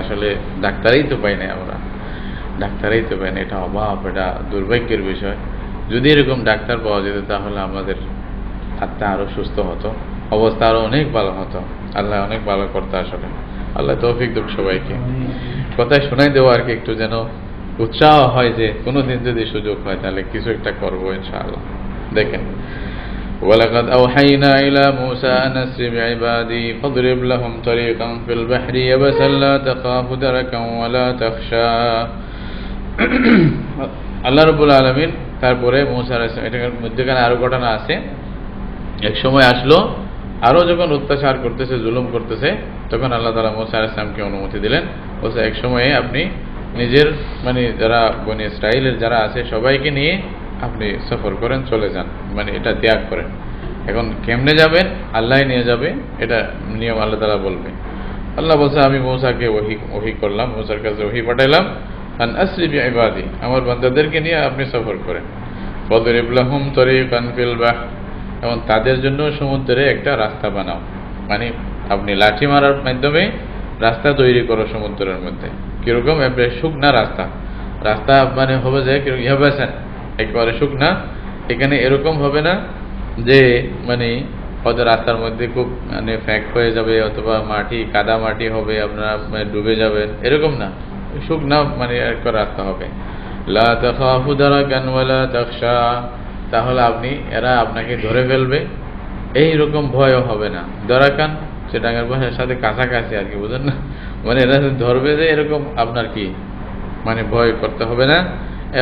S1: আসলে ডাক্তারই তো পাই না, আমরা ডাক্তারই তো পাই না, এটা অভাব, এটা দুর্ভাগ্যের বিষয়। যদি এরকম ডাক্তার পাওয়া যেত তাহলে আমাদের আত্মা আরো সুস্থ হতো, অবস্থা আরো অনেক ভালো হতো, আল্লাহ অনেক ভালো করতো। আসলে আল্লাহ তৌফিক দিক সবাইকে। কথায় শোনাই দেওয়া আর কি, একটু যেন উৎসাহ হয় যে কোনোদিন যদি সুযোগ হয় তাহলে কিছু একটা করবো ইনশাআল্লাহ। দেখেন وَلَقَدْ أَوْحَيْنَا إِلَى مُوسَىٰ أَنْ أَسْرِ بِعِبَادِي فَاضْرِبْ لَهُمْ طَرِيقًا فِي الْبَحْرِ يَبَسًا لَا تَخَافُ دَرَكًا وَلَا تَخْشَىٰ। আল্লাহ রাব্বুল আলামিন তারপরে মূসা আলাইহিস সালাম, এটার মধ্যখানে আরো ঘটনা আছে। এক সময় আসলো, আরো যখন অত্যাচার করতেছে, জুলুম করতেছে, তখন আল্লাহ তাআলা মূসা আলাইহিস সালামকে অনুমতি দিলেন, বলছে এক সময়ে আপনি নিজের মানে যারা বনি ইসরাইলের যারা আছে সবাইকে নিয়ে আপনি সফর করেন, চলে যান, মানে এটা ত্যাগ করেন। এখন কেমনে যাবেন, আল্লাহ নিয়ে যাবে, এটা নিয়ম আল্লাহ তাআলা বলবে। আল্লাহ বলছে আমি মূসাকে ওহী করলাম, মূসার কাছে ওহী পাঠাইলাম, আন আসরি বিইবাদি, আমার বান্দাদেরকে নিয়ে আপনি সফর করেন। ফাদরিব লাহুম তরিকান ফিল বাহর, এবং তাদের জন্য সমুদ্রে একটা রাস্তা বানাও, মানে আপনি লাঠি মারার মাধ্যমে রাস্তা তৈরি করো সমুদ্রের মধ্যে। কিরকম? শুকনা রাস্তা, রাস্তা মানে হবে যে ইয়াবাসান, একেবারে শুকনা। এখানে এরকম হবে না যে মানে হয়তো রাস্তার মধ্যে খুব মানে ফ্যাক হয়ে যাবে অথবা মাটি কাদা মাটি হবে, আপনারা ডুবে যাবেন, এরকম না, শুকনা মানে একটা রাস্তা হবে। লা তাখাফু দারাকান ওয়ালা তাখশা, তাহলে এরা আপনাকে ধরে ফেলবে এই রকম ভয়ও হবে না। দারাকান সেটাঙ্গার ভাষার সাথে কাছাকাছি আর কি, বুঝেন না, মানে এরা ধরবে যে এরকম আপনার কি মানে ভয় করতে হবে না,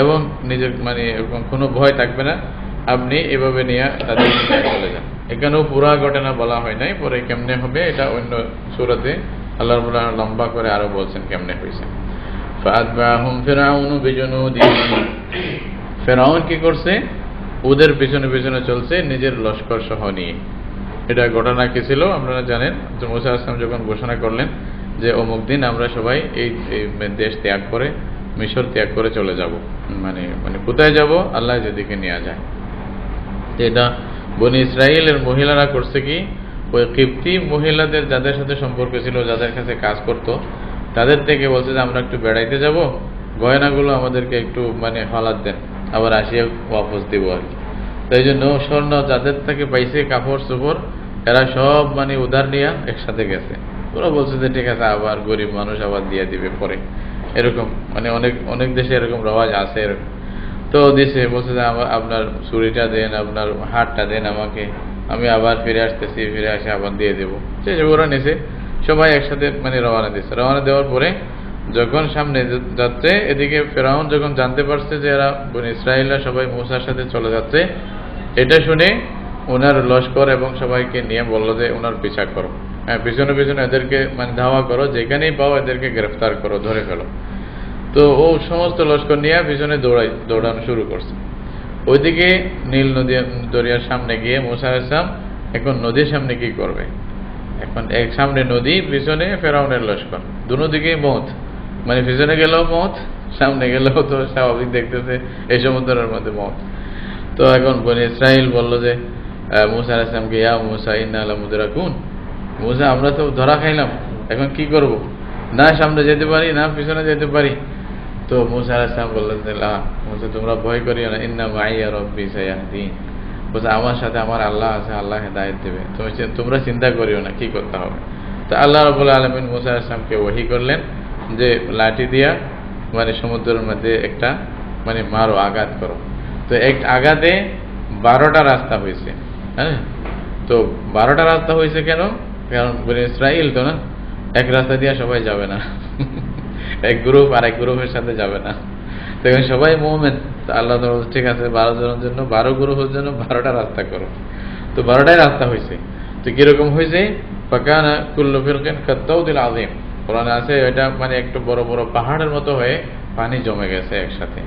S1: এবং নিজের মানে এরকম কোনো ভয় থাকবে না, আপনি এভাবে নিয়ে তাদের চলে যান। এখানেও পুরা ঘটনা বলা হয় নাই, পরে কেমনে হবে এটা অন্য সূরাতে আল্লাহ রাব্বুল আলামিন লম্বা করে আরো বলছেন কেমনে হয়েছে। ফাতবাহুম ফিরআউন বিজুনুদিহি, ফিরআউন কি করছে, ওদের পিছনে পিছনে চলছে নিজের লস্কর সহ নিয়ে। এটা ঘটনা কি ছিল আপনারা জানেন, যে মূসা আলাইহিস সালাম যখন ঘোষণা করলেন যে অমুক দিন আমরা সবাই এই দেশ ত্যাগ করে মিশর ত্যাগ করে চলে যাব, মানে মানে কোথায় যাব, আল্লাহ যেদিকে নিয়ে যায়। এটা বনি ইসরাইলের মহিলারা করছে কি, ওই কিপ্তি মহিলাদের যাদের সাথে সম্পর্ক ছিল, যাদের কাছে কাজ করত, তাদের থেকে বলছে যে আমরা একটু বেড়াইতে যাব, গয়নাগুলো আমাদেরকে একটু মানে হালাত দেন, আবার আসিয়া ওয়াপস দিব আর কি। তাই জন্য স্বর্ণ যাদের থেকে পাইছে, কাপড় চোপড়, এরা সব মানে উধার নিয়ে একসাথে গেছে। ওরা বলছে যে ঠিক আছে, আবার গরিব মানুষ আবার দিয়ে দিবে পরে, এরকম মানে অনেক অনেক দেশে এরকম রেওয়াজ আছে। এরকম তো দেশে বলছে যে আপনার চুরিটা দেন, আপনার হাটটা দেন আমাকে, আমি আবার ফিরে আসতেছি, ফিরে আসে আবার দিয়ে দেবো। সে ওরা নিছে, সবাই একসাথে মানে রওনা দিচ্ছে। রওনা দেওয়ার পরে যখন সামনে যাচ্ছে, এদিকে ফেরাউন যখন জানতে পারছে যে এরা বনী ইসরাইলরা সবাই মূসার সাথে চলে যাচ্ছে, এটা শুনে ওনার লস্কর এবং সবাইকে নিয়ে বলল যে ওনার পিছা করো, হ্যাঁ, পিছনে পিছনে এদেরকে মানে ধাওয়া করো, যেখানেই পাও এদেরকে গ্রেফতার করো, ধরে ফেলো। তো ও সমস্ত লস্কর নিয়ে পিছনে দৌড়ানো শুরু করছে। ওইদিকে নীল নদী দরিয়ার সামনে গিয়ে মূসা আলাইহিস সালাম এখন নদীর সামনে কি করবে? এখন এক সামনে নদী, পিছনে ফেরাউনের লস্কর, দুনো দিকেই মত, মানে পিছনে গেলেও মত, সামনে গেলেও তো স্বাভাবিক দেখতেছে এই সমুদ্রের মধ্যে মত। তো এখন বনী ইসরাইল বললো যে মূসা আলাইহিস সালামকে, ইয়া মূসা ইন্না লামুদরাকুন, মূসা আমরা তো ধরা খাইলাম, এখন কি করব? না সামনে যেতে পারি না পিছনে যেতে পারি। তো মূসা আলাইহিস সালাম বললেন যে লা মূসা তোমরা ভয় করিও না, ইন্না মাইয়া রব্বি সায়াহদিন, বলছে আমার সাথে আমার আল্লাহ আছে, আল্লাহ হেদায়েত দেবে, তোমরা চিন্তা করিও না কি করতে হবে। তো আল্লাহ রাব্বুল আলামিন মূসা আলাইহিস সালামকে ওহী করলেন যে লাঠি দিয়া মানে সমুদ্রের মধ্যে একটা মানে মারো, আঘাত করো। তো এক আঘাতে 12টা রাস্তা হয়েছে। হ্যাঁ, তো 12টা রাস্তা হয়েছে কেন? কারণ বনী ইসরাইল তো না, এক রাস্তা দিয়ে সবাই যাবে না, এক গ্রুপ আর এক গ্রুপের সাথে যাবে না। তো এখন সবাই মুমিন, তো আল্লাহ তাআলা ঠিক আছে 12 জনের জন্য 12 গ্রুপের জন্য 12টা রাস্তা করো। তো 12টাই রাস্তা হয়েছে। তো কিরকম হয়েছে? ফাকানা কুল্লু ফিরকিন কাত্তাউদিল আযীম, কোরআনে আছে এটা মানে একটু বড় বড় পাহাড়ের মতো হয়ে পানি জমে গেছে একসাথে,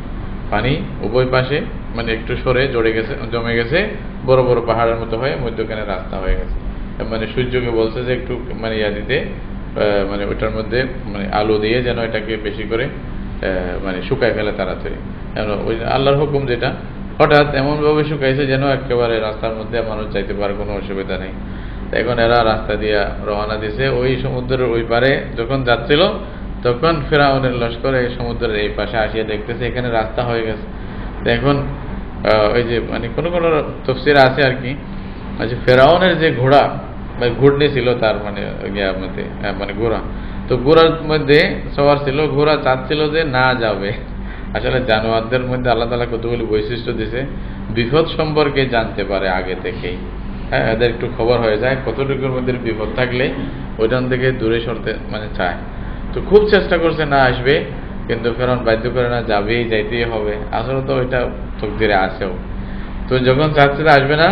S1: পানি উভয় পাশে মানে একটু সরে জমে গেছে, বড় বড় পাহাড়ের মতো হয়ে মধ্যখানে রাস্তা হয়ে গেছে। মানে সূর্যকে বলছে যে একটু মানে ইয়া দিতে, মানে ওটার মধ্যে মানে আলো দিয়ে যেন এটাকে বেশি করে মানে শুকায় ফেলে তাড়াতাড়ি। ওই আল্লাহর হুকুম যেটা, হঠাৎ এমনভাবে শুকাইছে যেন একেবারে রাস্তার মধ্যে মানুষ যাইতে পারে, কোনো অসুবিধা নেই। এখন এরা রাস্তা দিয়ে রওনা দিছে। ওই সমুদ্রের ওই পারে যখন যাচ্ছিল তখন ফেরাউনের লস্কর এই সমুদ্রের এই পাশে আসিয়া দেখতেছে এখানে রাস্তা হয়ে গেছে। এখন ওই যে মানে কোনো কোনো তফসির আছে আর কি, ফেরাউনের যে ঘোড়া বা ঘুরনি ছিল তার মানে ইয়ার মধ্যে মানে ঘোড়া, তো ঘোড়ার মধ্যে সবার ছিল, ঘোড়া চাচ্ছিল যে না যাবে। আসলে জানোয়ারদের মধ্যে আল্লাহ তাআলা কতগুলি বৈশিষ্ট্য দিছে, বিপদ সম্পর্কে জানতে পারে আগে থেকেই। হ্যাঁ, এদের একটু খবর হয়ে যায় কতটুকুর মধ্যে বিপদ থাকলে ওইখান থেকে দূরে সরতে মানে চায়। তো খুব চেষ্টা করছে না আসবে, কিন্তু ফেরাউন বাধ্য করে না, যাবেই, যাইতেই হবে। আসলে তো ওইটা তকদিরে আসেও। তো যখন চাচ্ছিল আসবে না,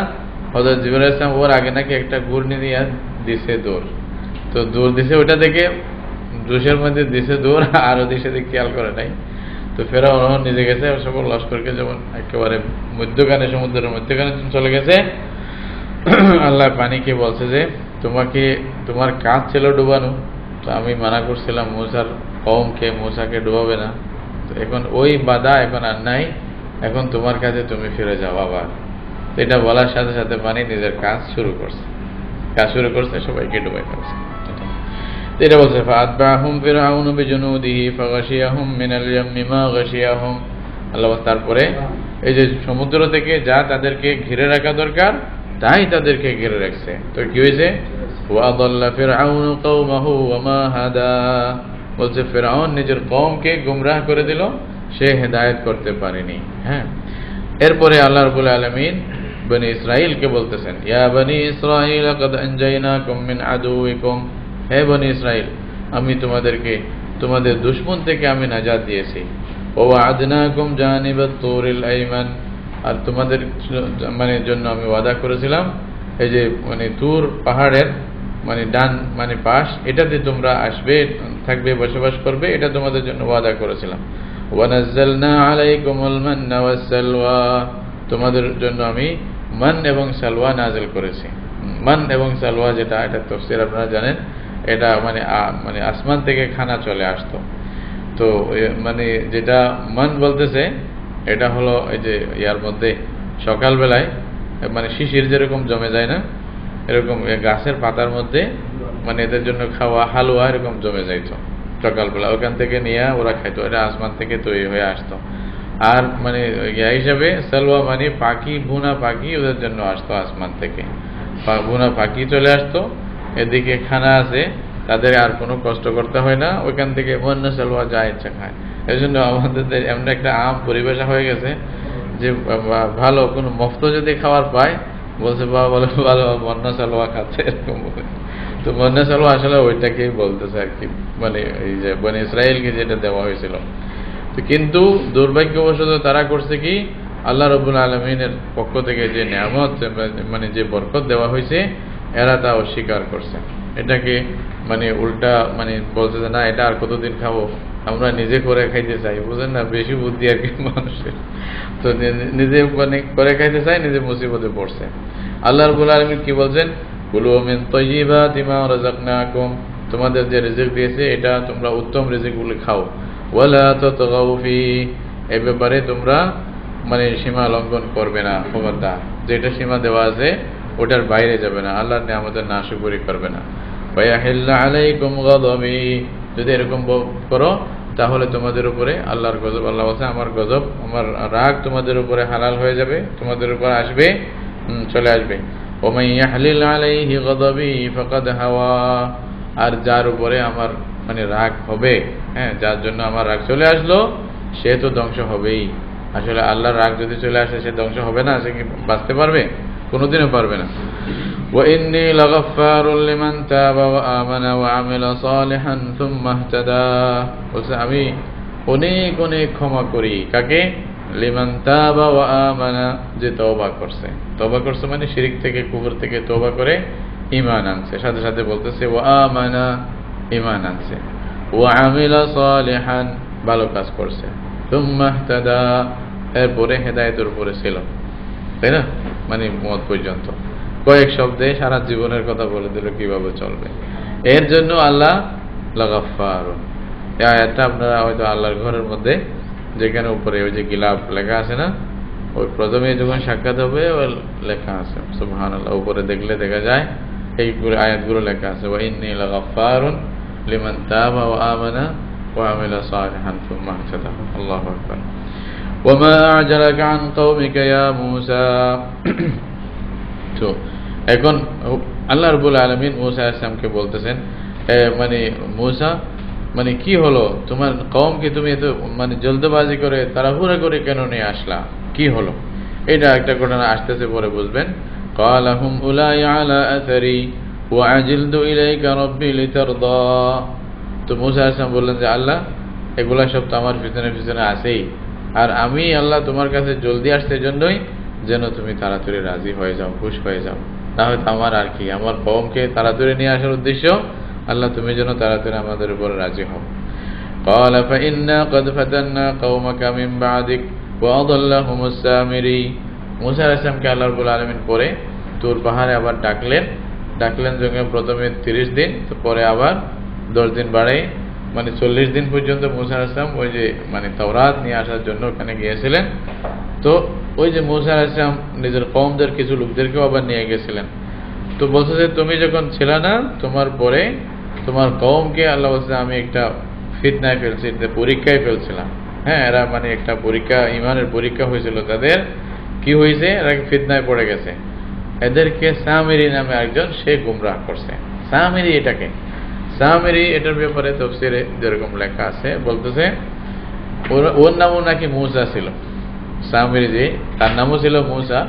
S1: হযরত জিবরাইল আলাইহিস সালাম ওর আগে নাকি একটা ঘূর্ণি দিয়ে দিছে দৌড়। তো দৌড় দিছে, ওইটা দেখে জোশের মধ্যে দিছে দৌড়, আর ওদিকে সেদিকে খেয়াল করে নাই। তো ফেরাউন নিজে গেছে সকল লস্করকে যেমন একেবারে মধ্যখানে সমুদ্রের মধ্যখানে চলে গেছে। আল্লাহ পানিকে বলছে যে তোমার কাজ ছিল ডুবানো, তো আমি মানা করছিলাম মূসার কওমকে, মূসাকে ডুবাবে না। তো এখন ওই বাধা এখন আর নাই, এখন তোমার কাছে তুমি ফিরে যাও আবার। তো এটা বলার সাথে সাথে পানি নিজের কাজ শুরু করছে, সবাইকে ডুবাই ফেলছে। এটা বলছে ফাতবাহুম ফিরআউনু বিজুনুদিহি ফাগাশিয়াহুম মিনাল ইয়াম্মি মা গাশিয়াহুম। আল্লাহ তারপরে এই যে সমুদ্র থেকে যা তাদেরকে ঘিরে রাখা দরকার তাই তাদেরকে ঘিরে রাখছে। তো কি হয়েছে? ওয়াদাল্লা ফিরআউনু কওমাহু ওয়া মা হাদা, বলছে ফিরআউন নিজের কওমকে গুমরাহ করে দিল, সে হেদায়েত করতে পারেনি। হ্যাঁ, এরপরে আল্লাহ রাব্বুল আলামিন বনী ইসরাইলকে বলতেছেন, ইয়া বনী ইসরাইল লাকাদ আনজাইনাকুম মিন আদুইকুম, হে বনী ইসরাইল আমি তোমাদেরকে তোমাদের দুশমন থেকে আমি নাজাত দিয়েছি। ওয়া আদনাকুম জানিবাত তুরিল আইমান, আর তোমাদের মানে জন্য আমি ওয়াদা করেছিলাম এই যে মানে তুর পাহাড়ের মানে ডান মানে পাশ, এটাতে তোমরা আসবে, থাকবে, বসবাস করবে, এটা তোমাদের জন্য ওয়াদা করেছিলাম। ওয়া নাযালনা আলাইকুমুল মান্না ওয়াস সালওয়া, তোমাদের জন্য আমি মান এবং সালওয়া নাযিল করেছি। মান এবং সালওয়া যেটা, এটা তাফসীর আপনারা জানেন, এটা মানে মানে আসমান থেকে খানা চলে আসতো। তো মানে যেটা মান বলতেছে এটা হলো এই যে ইয়ার মধ্যে সকালবেলায় মানে শিশির যেরকম জমে যায় না, এরকম গাছের পাতার মধ্যে মানে এদের জন্য খাওয়া হালুয়া এরকম জমে যাইতো সকালবেলা, ওখান থেকে নিয়ে ওরা খাইতো, এটা আসমান থেকে তৈরি হয়ে আসতো। আর মানে ইয়া হিসাবে সালওয়া মানে পাখি, ভুনা পাখি ওদের জন্য আসতো আসমান থেকে, ভুনা পাখি চলে আসতো, এদিকে খানা আছে, তাদের আর কোনো কষ্ট করতে হয় না, ওইখান থেকে মান্না সালওয়া যা ইচ্ছা খায়। এই জন্য আমাদের এমন একটা আম পরিবেশা হয়ে গেছে যে ভালো কোনো মফত যদি খাবার পায় বলছে বাবা বলে ভালো বন্যা সালোয়া খাচ্ছে এরকম বলে। তো বন্যা সালোয়া আসলে ওইটাকেই বলতেছে আর কি, মানে এই যে বনে ইসরায়েলকে যেটা দেওয়া হয়েছিল। তো কিন্তু দুর্ভাগ্যবশত তারা করছে কি, আল্লাহ রাব্বুল আলামিনের পক্ষ থেকে যে নিয়ামত মানে যে বরকত দেওয়া হয়েছে এরা তা অস্বীকার করছে। এটাকে মানে উল্টা মানে বলছে যে না এটা আর কতদিন খাবো, আমরা নিজে করে খাইতে চাই, বুঝেন না, বেশি বুদ্ধি আর কি মানুষের। তো নিজে মানে করে খাইতে চাই, নিজে মুসিবতে পড়ছে। আল্লাহ রাব্বুল আলামিন কি বলছেন, কুলু মিন তাইয়্যিবাতি মা রাযাকনাকুম, তোমাদের যে রিজিক দিয়েছে এটা তোমরা উত্তম রিজিকগুলো খাও। ওয়ালা তাতগাউ ফি, এই ব্যাপারে তোমরা মানে সীমা লঙ্ঘন করবে না, খবরদার, যেটা সীমা দেওয়া আছে ওটার বাইরে যাবে না, আল্লাহর নিয়ামতের নাশকরি করবে না। ওয়ায়াহিল্লা আলাইকুম গাযাবি, যদি এরকম করো তাহলে তোমাদের উপরে আল্লাহর গজব, আল্লাহ বলছে আমার গজব, আমার রাগ তোমাদের উপরে হালাল হয়ে যাবে, তোমাদের উপর আসবে, চলে আসবে। ওমান ইয়াহলিল আলাইহি গাযাবি ফাকাদ হাওয়া, আর যার উপরে আমার মানে রাগ হবে, হ্যাঁ, যার জন্য আমার রাগ চলে আসলো সে তো ধ্বংস হবেই। আসলে আল্লাহর রাগ যদি চলে আসে সে ধ্বংস হবে না, সে কি বাঁচতে পারবে? কোনোদিনও পারবে না। ওয়া ইন্নী লাগাফফারুল লিমান তাবা ওয়া আমানা ওয়া আমিলা সালিহান সুম্মা ইহতাদা, বলছে আমি অনেক অনেক ক্ষমা করি, কাকে? লিমান তাবা ওয়া আমানা, যে তওবা করছে। তওবা করছে মানে শিরক থেকে কুফর থেকে তওবা করে ঈমান আনছে, সাথে সাথে বলতেছে ওয়া আমানা, ঈমান আনছে, ওয়া আমিলা সালিহান, ভালো কাজ করছে, সুম্মা ইহতাদা, এরপরে হেদায়েতের উপরে ছিল, তাই না? মানে মত পর্যন্ত কয়েক শব্দে সারা জীবনের কথা বলে দিল কিভাবে চলবে। এর জন্য আল্লাহ লাগাফফারুন, এই আয়াতটা আপনারা হয়তো আল্লাহর ঘরের মধ্যে যেখানে উপরে ওই যে গিলাফ লেখা আছে না, ওই প্রথমে যখন সাক্ষাৎ হবে ওই লেখা আছে সুবহানাল্লাহ, উপরে দেখলে দেখা যায় এই পুরো আয়াতগুলো লেখা আছে, ওয়া ইন্নী লাগাফফারুন লিমান তাবা ওয়া আমানা ওয়া আমিলা সালিহান সুম্মা ইহতাদা। আল্লাহু আকবার। ওয়ামা আ'জালাকা আন কওমিকা ইয়া মূসা, তো এখন আল্লাহ রাব্বুল আলামিন মূসা আলাইহিস সালামকে বলতেছেন, মানে মূসা, মানে কি হলো তোমার কওমকে তুমি এত মানে জলদবাজি করে তাড়াহুড়া করে কেন নিয়ে আসলা, কি হলো? এটা একটা ঘটনা আসতেছে, পরে বুঝবেন। ক্বালা হুম উলাই আলা আসারি ওয়া আজিলতু ইলাইকা রাব্বি লিতারদা, তো মূসা আলাইহিস সালাম বললেন যে আল্লাহ এগুলা সব তো আমার পিছনে পিছনে আছেই, আর আমি আল্লাহ তোমার কাছে জলদি আসতে জন্যই যেন তুমি তাড়াতাড়ি রাজি হয়ে যাও, খুশ হয়ে যাও, না হয়তো আমার আর কি, আমার কওমকে তাড়াতাড়ি নিয়ে আসার উদ্দেশ্য আল্লাহ তুমি যেন তাড়াতাড়ি আমাদের উপর রাজি হও। ক্বালা ফাইন্না ক্বাদ ফাতান্না কওমাকা মিন বা'দিক ওয়া আদাল্লাহুমুস সামিরি, মূসা আলাইহিস সালামকে আল্লাহ রাব্বুল আলামিন পরে তুর পাহাড়ে আবার ডাকলেন যখন প্রথমে 30 দিন, তো পরে আবার 10 দিন বাড়াই, মানে 40 দিন পর্যন্ত মূসা আলাইহিস সালাম ওই যে মানে তাওরাত নিয়ে আসার জন্য ওখানে গিয়েছিলেন। তো ওই যে মূসা আলাইহিস সালাম নিজের কওমদের কিছু লোকদেরকেও আবার নিয়ে গেছিলেন। তো বলছে যে তুমি যখন ছিলে না, তোমার পরে তোমার কওমকে আল্লাহ বলছে আমি একটা ফিতনায় ফেলছি, পরীক্ষায় ফেলছিলাম, হ্যাঁ, এরা মানে একটা পরীক্ষা, ইমানের পরীক্ষা হয়েছিল তাদের, কি হয়েছে, এরা ফিতনায় পড়ে গেছে, এদেরকে সামিরি নামে একজন সে গুমরাহ করছে। সামিরি এটাকে, সামিরি এটার ব্যাপারে তাফসীরে যেরকম লেখা আছে, বলতেছে ওর নামও নাকি মূসা ছিল, সামিরি যে তার নামও ছিল মূসা,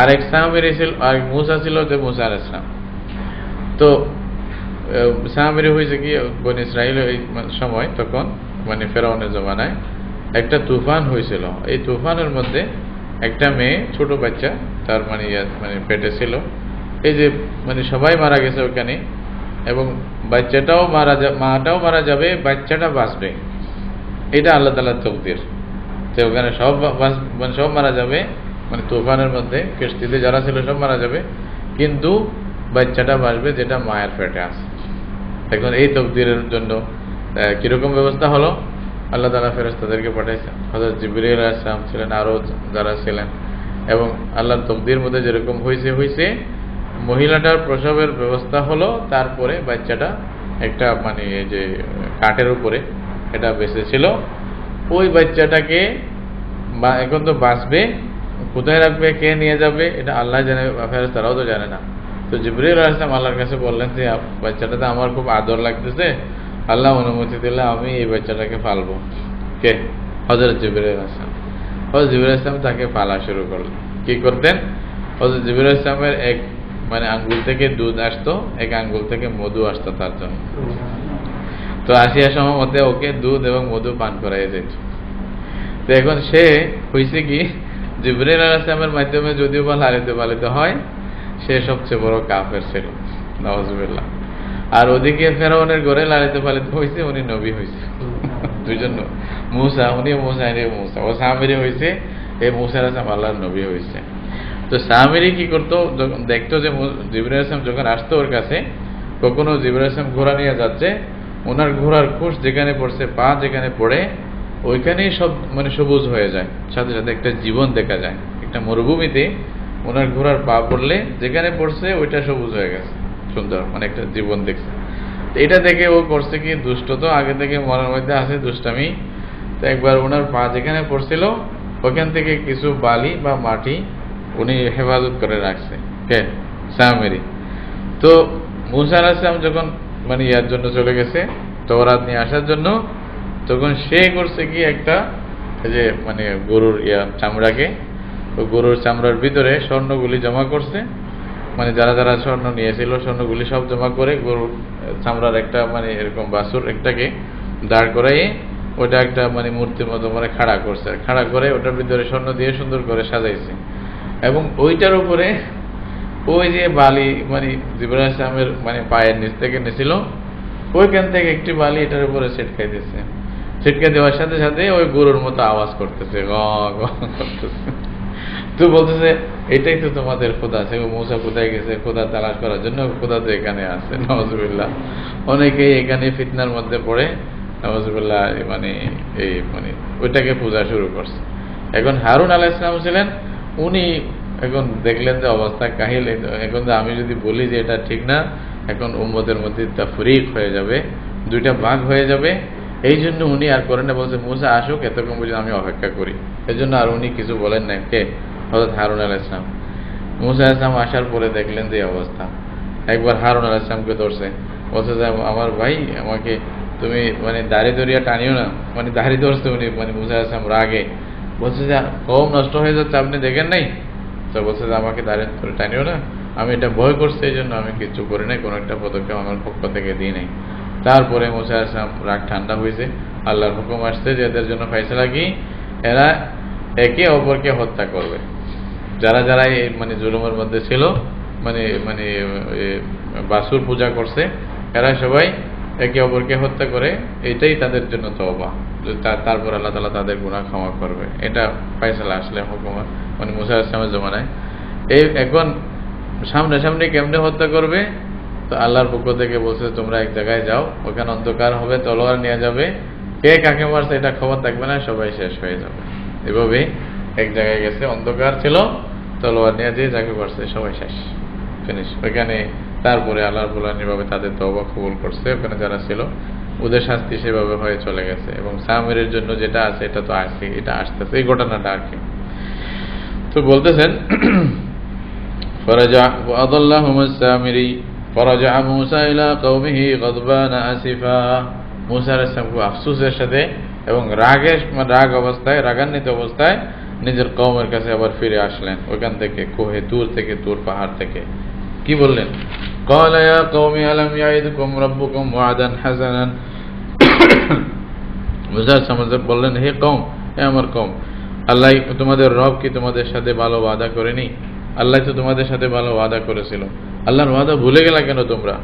S1: আরেক সামিরি ছিল, আরেক মূসা ছিল যে মূসা আলাইহিস সালাম। তো সামিরি হয়েছে কি, বনী ইসরাইল এই সময় তখন মানে ফেরাউনের জমানায় একটা তুফান হয়েছিল, এই তুফানের মধ্যে একটা মেয়ে, ছোট বাচ্চা, তার মানে পেটে ছিল, এই যে মানে সবাই মারা গেছে ওখানে, এবং বাচ্চাটাও মাটাও মারা যাবে, বাচ্চাটা বাঁচবে, এটা আল্লাহ তাআলার তাকদীর। তো ওখানে সব মারা যাবে, মানে তুফানের মধ্যে কিস্তিতে যারা ছিল সব মারা যাবে, কিন্তু বাচ্চাটা বাঁচবে যেটা মায়ের পেটে আছে। এখন এই তাকদীরের জন্য কিরকম ব্যবস্থা হলো, আল্লাহ তাআলা ফেরেশতাদেরকে পাঠাইছেন, হযরত জিবরীল আলাইহিস সালাম ছিলেন, আরো যারা ছিলেন, এবং আল্লাহর তাকদীর মধ্যে যেরকম হয়েছে মহিলাটার প্রসবের ব্যবস্থা হলো, তারপরে বাচ্চাটা একটা মানে এই যে কাঠের উপরে এটা বেঁচে ছিল, ওই বাচ্চাটাকে এখন তো বাঁচবে, কোথায় রাখবে, কে নিয়ে যাবে, এটা আল্লাহ জানে, ফেরেশতারাও তো জানে না। তো জিবরীল আলাইহিস সালাম আল্লাহর কাছে বললেন যে বাচ্চাটাতে আমার খুব আদর লাগতেছে, আল্লাহ অনুমতি দিলে আমি এই বাচ্চাটাকে পালবো। কে? হযরত জিবরীল আলাইহিস সালাম। হযরত জিবরীল আলাইহিস সালাম তাকে পালা শুরু করলেন। কি করতেন? হযরত জিবরাইল আলাইহিস সালামের এক মানে আঙ্গুল থেকে দুধ আসতো, এক আঙ্গুল থেকে মধু আসতো তার জন্য। তো আসিয়ার সময় মধ্যে ওকে দুধ এবং মধু পান করাইয়া যেত। তো এখন সে হয়েছে কি, জিবরাইল আলাইহিস সালামের মাধ্যমে যদিও বা লালিত পালিত হয়, সে সবচেয়ে বড় কাফের ছিল, নাউজুবিল্লাহ। আর ওদিকে ফেরাউনের ঘরে লালিত পালিত হয়েছে, উনি নবী হয়েছে। দুইজন মুসা, উনি মুসা, ইনি মুসা। ও সামিরি হয়েছে, এই মুসা আলাইহিস সালাম আল্লাহর নবী হয়েছে। তো সামিরি কি করতো, যখন দেখতো যে জিবরাইল আলাইহিস সালাম যখন আসতো ওর কাছে, কখনো জিবরাইল আলাইহিস সালাম ঘোড়া নিয়ে যাচ্ছে, ওনার ঘোড়ার খুশ যেখানে পড়ছে, পা যেখানে পড়ে, ওইখানেই সব মানে সবুজ হয়ে যায়, সাথে সাথে একটা জীবন দেখা যায়। একটা মরুভূমিতে ওনার ঘোড়ার পা পড়লে যেখানে পড়ছে ওইটা সবুজ হয়ে গেছে, সুন্দর, মানে একটা জীবন দেখছে। তো এটা দেখে ও করছে কি, দুষ্ট তো আগে থেকে মনের মধ্যে আছে দুষ্টামি। তো একবার ওনার পা যেখানে পড়ছিল ওখান থেকে কিছু বালি বা মাটি উনি হেফাজত করে রাখছে, কে? সামিরি। তো মুসা আলাইহিস সালাম যখন মানে ইয়ার জন্য চলে গেছে, তওরাত নিয়ে আসার জন্য, তখন সে করছে কি, একটা যে মানে গরুর চামড়াকে, ওই গরুর চামড়ার ভিতরে স্বর্ণগুলি জমা করছে, মানে যারা যারা স্বর্ণ নিয়েছিল স্বর্ণগুলি সব জমা করে গরুর চামড়ার একটা মানে এরকম বাছুর একটাকে দাঁড় করাইয়ে ওটা একটা মানে মূর্তির মতো মানে খাড়া করছে, খাড়া করে ওটার ভিতরে স্বর্ণ দিয়ে সুন্দর করে সাজাইছে। এবং ওইটার উপরে ওই যে বালি মানে জিবরাইল আলাইহিস সালামের মানে পায়ের নিচ থেকে নিয়েছিল, ওইখান থেকে একটি বালি এটার উপরে ছিটকাই দিচ্ছে। ছিটকে দেওয়ার সাথে সাথে ওই গরুর মতো আওয়াজ করতেছে, গ গ করতেছে। তো বলতেছে এটাই তো তোমাদের খোদা। সে মূসা কোথায় গেছে খোদা তালাশ করার জন্য, খোদা তো এখানে আছে। নাউজুবিল্লাহ। অনেকেই এখানে ফিতনার মধ্যে পড়ে, নাউজুবিল্লাহ, মানে এই মানে ওইটাকে পূজা শুরু করছে। এখন হারুন আলাইহিস সালাম ছিলেন, উনি এখন দেখলেন যে অবস্থা কাহিল, এখন যে আমি যদি বলি যে এটা ঠিক না, এখন উম্মতের মধ্যে তাফরিক হয়ে যাবে, দুইটা ভাগ হয়ে যাবে। এই জন্য উনি আর করেন না, বলছে মুসা আসুক, এতক্ষণ পর্যন্ত আমি অপেক্ষা করি। এই জন্য আর উনি কিছু বলেন না, কে? হযরত হারুন আলাইহিস সালাম। মুসা আলাইহিস সালাম আসার পরে দেখলেন যে অবস্থা, একবার হারুন আলাইহিস সালামকে ধরছে, বলছে যে আমার ভাই, আমাকে তুমি মানে দাড়ি ধরিয়া টানিও না, মানে দাড়ি ধরছে উনি, মানে মুসা আলাইহিস সালাম রাগে বলছে যে কম নষ্ট হয়ে যাচ্ছে, আপনি দেখেন নাই? তো বলছে যে আমাকে দাড়ি ধরে টানিও না, আমি এটা ভয় করছি, এই জন্য আমি কিছু করি নাই, কোনো একটা পদক্ষেপ আমার পক্ষ থেকে দিই নাই। তারপরে মুসা আলাইহিস সালাম রাগ ঠান্ডা হয়েছে, আল্লাহর হুকুম আসছে যে এদের জন্য ফয়সালা কি, এরা একে অপরকে হত্যা করবে। যারা যারা এই মানে জুলুমের মধ্যে ছিল, মানে মানে বাসুর পূজা করছে, এরা সবাই একে অপরকে হত্যা করে, এটাই তাদের জন্য তওবা। তারপর আল্লাহ তাআলা তাদের গুনাহ ক্ষমা করবে, এটা ফয়সালা আসলে হুকুমত মানে মুসা আলাইহিস সালামের জমানায়। এই এখন সামনে সামনে কেমনে হত্যা করবে, তো আল্লাহর পক্ষ থেকে বলছে তোমরা এক জায়গায় যাও, ওখানে অন্ধকার হবে, তলোয়ার নিয়ে যাবে, কে কাকে মারছে এটা খবর থাকবে না, সবাই শেষ হয়ে যাবে। এভাবে এক জায়গায় গেছে, অন্ধকার ছিল, তলোয়ার নিয়ে যে যাকে মারছে সবাই শেষ, ফিনিশ ওইখানে। তারপরে আল্লাহর রাব্বুল ভাবে তাদের তওবা কবুল করছে, ওখানে যারা ছিল ওদের শাস্তি সেভাবে হয়ে চলে গেছে। এবং সামিরের জন্য যেটা আছে এটা তো আছে, এটা আসতেছে, এই ঘটনাটা আর কি। তো বলতেছেন فرجع وأضلهم السامري فرجع موسى إلى قومه غضبان آسفا। মুসা আলাইহিস সালাম খুব আফসোসের সাথে এবং রাগ অবস্থায়, রাগান্বিত অবস্থায় নিজের কওমের কাছে আবার ফিরে আসলেন, ওইখান থেকে কোহে তুর থেকে, তুর পাহাড় থেকে। কি বললেন? قال يا قوم ألم يعدكم ربكم وعدا حسنا। মুসা আলাইহিস সালাম বললেন, হে কওম, হে আমার কওম, আল্লাহ তোমাদের রব কি তোমাদের সাথে ভালো ওয়াদা করেনি? আল্লাহ তো তোমাদের সাথে ভালো ওয়াদা করেছিল, আল্লাহর ওয়াদা ভুলে গেলা কেন তোমরা?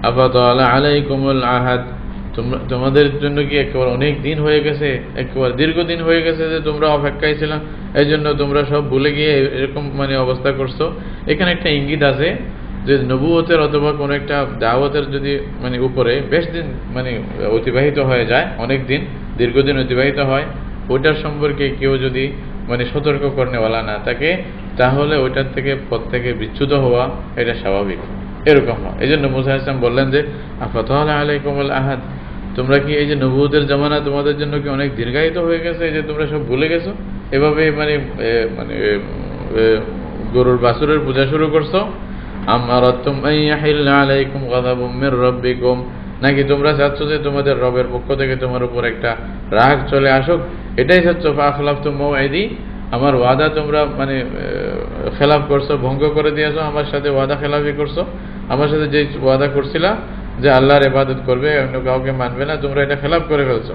S1: আফাতালা আলাইকুমুল আহাদ, তোমাদের জন্য কি একেবারে অনেক দিন হয়ে গেছে, একেবারে দীর্ঘদিন হয়ে গেছে যে তোমরা অপেক্ষায় ছিল, এই জন্য তোমরা সব ভুলে গিয়ে এরকম মানে অবস্থা করছো। এখানে একটা ইঙ্গিত আছে যে নবুয়তের অথবা কোনো একটা দাওয়াতের যদি মানে উপরে বেশ দিন মানে অতিবাহিত হয়ে যায়, অনেক দিন দীর্ঘদিন অতিবাহিত হয়, ওইটার সম্পর্কে কেউ যদি মানে সতর্ক করনেওয়ালা না থাকে, তাহলে ওইটার থেকে পথ থেকে বিচ্যুত হওয়া এটা স্বাভাবিক, এরকম হয়। এই জন্য মুসা আলাইহিস সালাম বললেন যে আফাতালা আলাইকুমুল আহাদ, তোমরা কি এই যে নবুয়তের জামানা তোমাদের জন্য কি অনেক দীর্ঘায়িত হয়ে গেছে, এই যে তোমরা সব ভুলে গেছো, এভাবে মানে মানে গরুর বাছুরের পূজা শুরু করছো। আমারাতুম আইয়াহিল্লা আলাইকুম গাযাবুম মির রাব্বিকুম, নাকি তোমরা চাচ্ছ যে তোমাদের রবের পক্ষ থেকে তোমার উপর একটা রাগ চলে আসুক, এটাই চাচ্ছ? ফাখলাফতুম মাওইদি, আমার ওয়াদা তোমরা মানে খেলাফ করছো, ভঙ্গ করে দিয়েছো, আমার সাথে ওয়াদা খেলাফি করছো, আমার সাথে যে ওয়াদা করছিলা যে আল্লাহর ইবাদত করবে, অন্য কাউকে মানবে না, তোমরা এটা খেলাফ করে ফেলছো।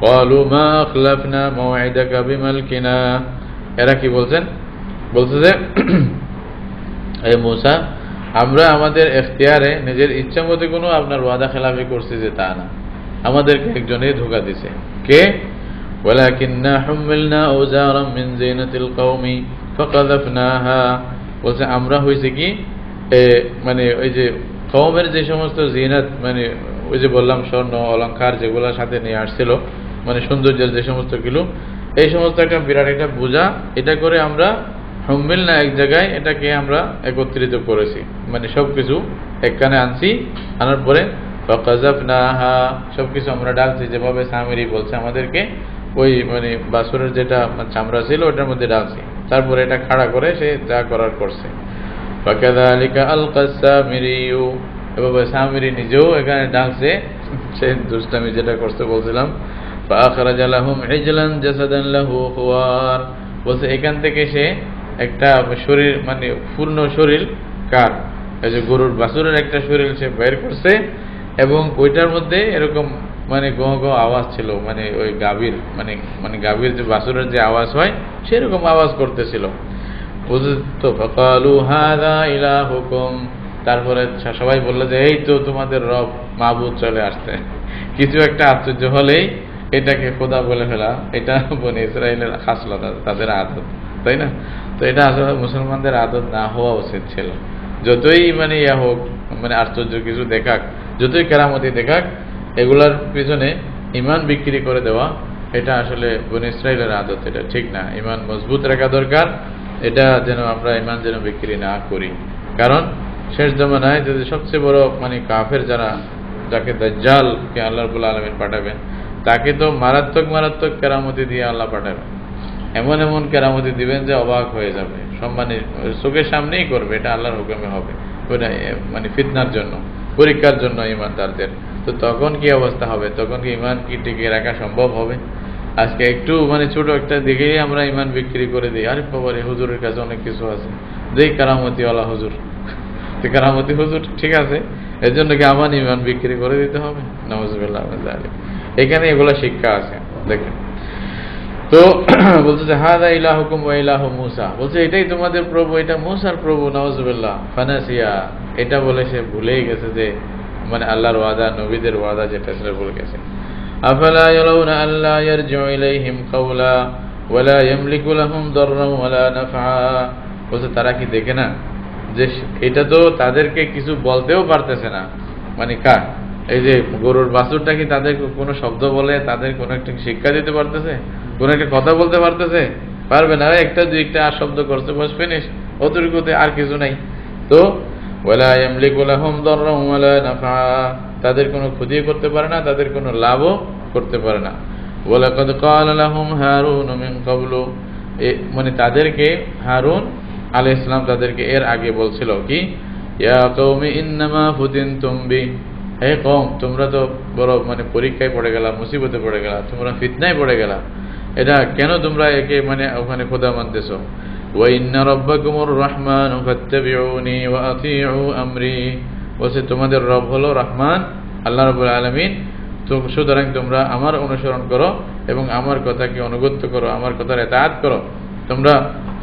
S1: ক্বালু মা আখলাফনা মাওয়াইদাকা বিমালকিনা, এরা কি বলছেন, বলছে যে এই মূসা, আমরা আমাদের ইখতিয়ারে নিজের ইচ্ছা মতো কোনো আপনার ওয়াদা খেলাফি করছি যে তা না, আমাদেরকে একজনই ধোঁকা দিছে। কে? ওয়ালাকিন্না হুমিলনা আওজারাম মিন জিনাতিল কওমি ফাকাযাফনাহা, বলছে আমরা হইছে কি মানে ওই যে কওমের যে সমস্ত জিনাত, মানে ওই যে বললাম স্বর্ণ অলংকার যেগুলোর সাথে নিয়ে আসছিল, মানে সৌন্দর্যের যে সমস্ত কিলো, এই সমস্ত একটা বিরাট একটা বোঝা, এটা করে আমরা হুমিল না এক জায়গায় এটাকে আমরা একত্রিত করেছি, মানে সবকিছু একখানে আনছি, আনার পরে ফাকাযাফনাহা, সবকিছু আমরা ডালছি, যেভাবে সামিরি বলছে আমাদেরকে, ওই মানে বাছুরের যেটা চামড়া ছিল ওটার মধ্যে ডালছি, তারপরে এটা খাড়া করে সে যা করার করছে। ফাকাযালিকা আলকা সামিরিয়ু, এভাবে সামিরি নিজেও এখানে ডালছে, সে দুষ্টামি যেটা করতে বলছিলাম। ফাআখরাজা লাহুম ইজলান জাসাদান লাহু খুয়ার, বলছে এখান থেকে সে একটা শরীর, মানে পূর্ণ শরীর কার, এই যে গরুর বাছুরের একটা শরীর সে বের করছে, এবং ওইটার মধ্যে এরকম মানে গো গো আওয়াজ ছিল, মানে ওই গাভীর মানে গাভীর যে বাছুরের যে আওয়াজ হয় সেরকম আওয়াজ করতেছিল। বুঝতো? ফাকালু হাযা ইলাহুকুম, তারপরে সবাই বললো যে এই তো তোমাদের রব মাবুদ চলে আসছে। কিছু একটা আশ্চর্য হলেই এটাকে খোদা বলে ফেলা, এটা বনি ইসরাইলের খাসলত, তাদের আদত, তাই না? তো এটা আসলে মুসলমানদের আদত না হওয়া উচিত ছিল। যতই মানে ইয়া হোক, মানে আশ্চর্য কিছু দেখাক, যতই কেরামতি দেখাক, এগুলার পিছনে ইমান বিক্রি করে দেওয়া, এটা আসলে বনি ইসরাইলের আদত, এটা ঠিক না। ইমান মজবুত রাখা দরকার, এটা যেন আমরা ইমান যেন বিক্রি না করি। কারণ শেষ জমানায় যদি সবচেয়ে বড় মানে কাফের যারা, যাকে দাজ্জালকে আল্লাহ রাব্বুল আলামিন পাঠাবেন, তাকে তো মারাত্মক মারাত্মক কেরামতি দিয়ে আল্লাহ পাঠাবেন, এমন এমন কেরামতি দিবেন যে অবাক হয়ে যাবে, সম্মানের চোখের সামনেই করবে, এটা আল্লাহর হুকুমে হবে, ওটা মানে ফিতনার জন্য, পরীক্ষার জন্য ইমানদারদের। তো তখন কি অবস্থা হবে? তখন কি ইমান কি টিকিয়ে রাখা সম্ভব হবে? আজকে একটু মানে ছোট একটা দিকেই আমরা ইমান বিক্রি করে দিই, আরে বাবারে হুজুরের কাছে অনেক কিছু আছে, যেই কারামতিওয়ালা হুজুর, তো কারামতি হুজুর ঠিক আছে, এর জন্য কি আমার ইমান বিক্রি করে দিতে হবে? নাউযুবিল্লাহ। এখানে এগুলা শিক্ষা আছে, দেখেন। তো বলছে যে হাযা ইলাহুকুম ওয়া ইলাহু মূসা, বলছে এটাই তোমাদের প্রভু, এটা মূসার প্রভু। নাউযুবিল্লাহ। ফানাসিয়া, এটা বলে সে ভুলেই গেছে যে মানে আল্লাহর ওয়াদা, নবীদের ওয়াদা যেটা ছিল ভুলে গেছে। আফালা ইয়ারাউনা আল্লা ইয়ারজিউ ইলাইহিম কাওলা ওয়ালা ইয়ামলিকু লাহুম দাররান ওয়ালা নাফআ, বলছে তারা কি দেখে না যে এটা তো তাদেরকে কিছু বলতেও পারতেছে না, মানে এই যে গরুর বাছুরটা কি তাদের কোনো শব্দ বলে, তাদের কোনো একটা শিক্ষা দিতে পারতেছে, কোন একটা কথা বলতে পারতেছে? পারবে না। একটা দুইটা আর শব্দ করছে, বাস ফিনিশ, অতটুকুতে আর কিছু নাই। তো ওয়ালা ইয়ামলিকু লাহুম দাররান ওয়ালা নাফআ, তাদের কোনো ক্ষতি করতে পারে না, তাদের কোনো লাভও করতে পারে না। ওয়ালাকাদ ক্বালা লাহুম হারুন মিন ক্বাবলু, মানে তাদেরকে হারুন আলাইহিস সালাম তাদেরকে এর আগে বলছিল কি, ইয়া কওমি ইন্নামা ফুতিনতুম বি, হে কওম তোমরা তো বড় মানে পরীক্ষায় পড়ে গেলা, মুসিবতে পড়ে গেলা, তোমরা ফিতনায় পড়ে গেলা, এটা কেন তোমরা একে মানে ওখানে খোদা মানতেছো? ওয়া ইন্না রাব্বাকুমুর রাহমান ফাত্তাবিউনি ওয়া আতিউ আমরি, বলছে তোমাদের রব হলো রহমান, আল্লাহ রাব্বুল আলামিন, তো সুতরাং তোমরা আমার অনুসরণ করো এবং আমার কথাকে অনুগত্য করো, আমার কথার ইতাআত করো। তোমরা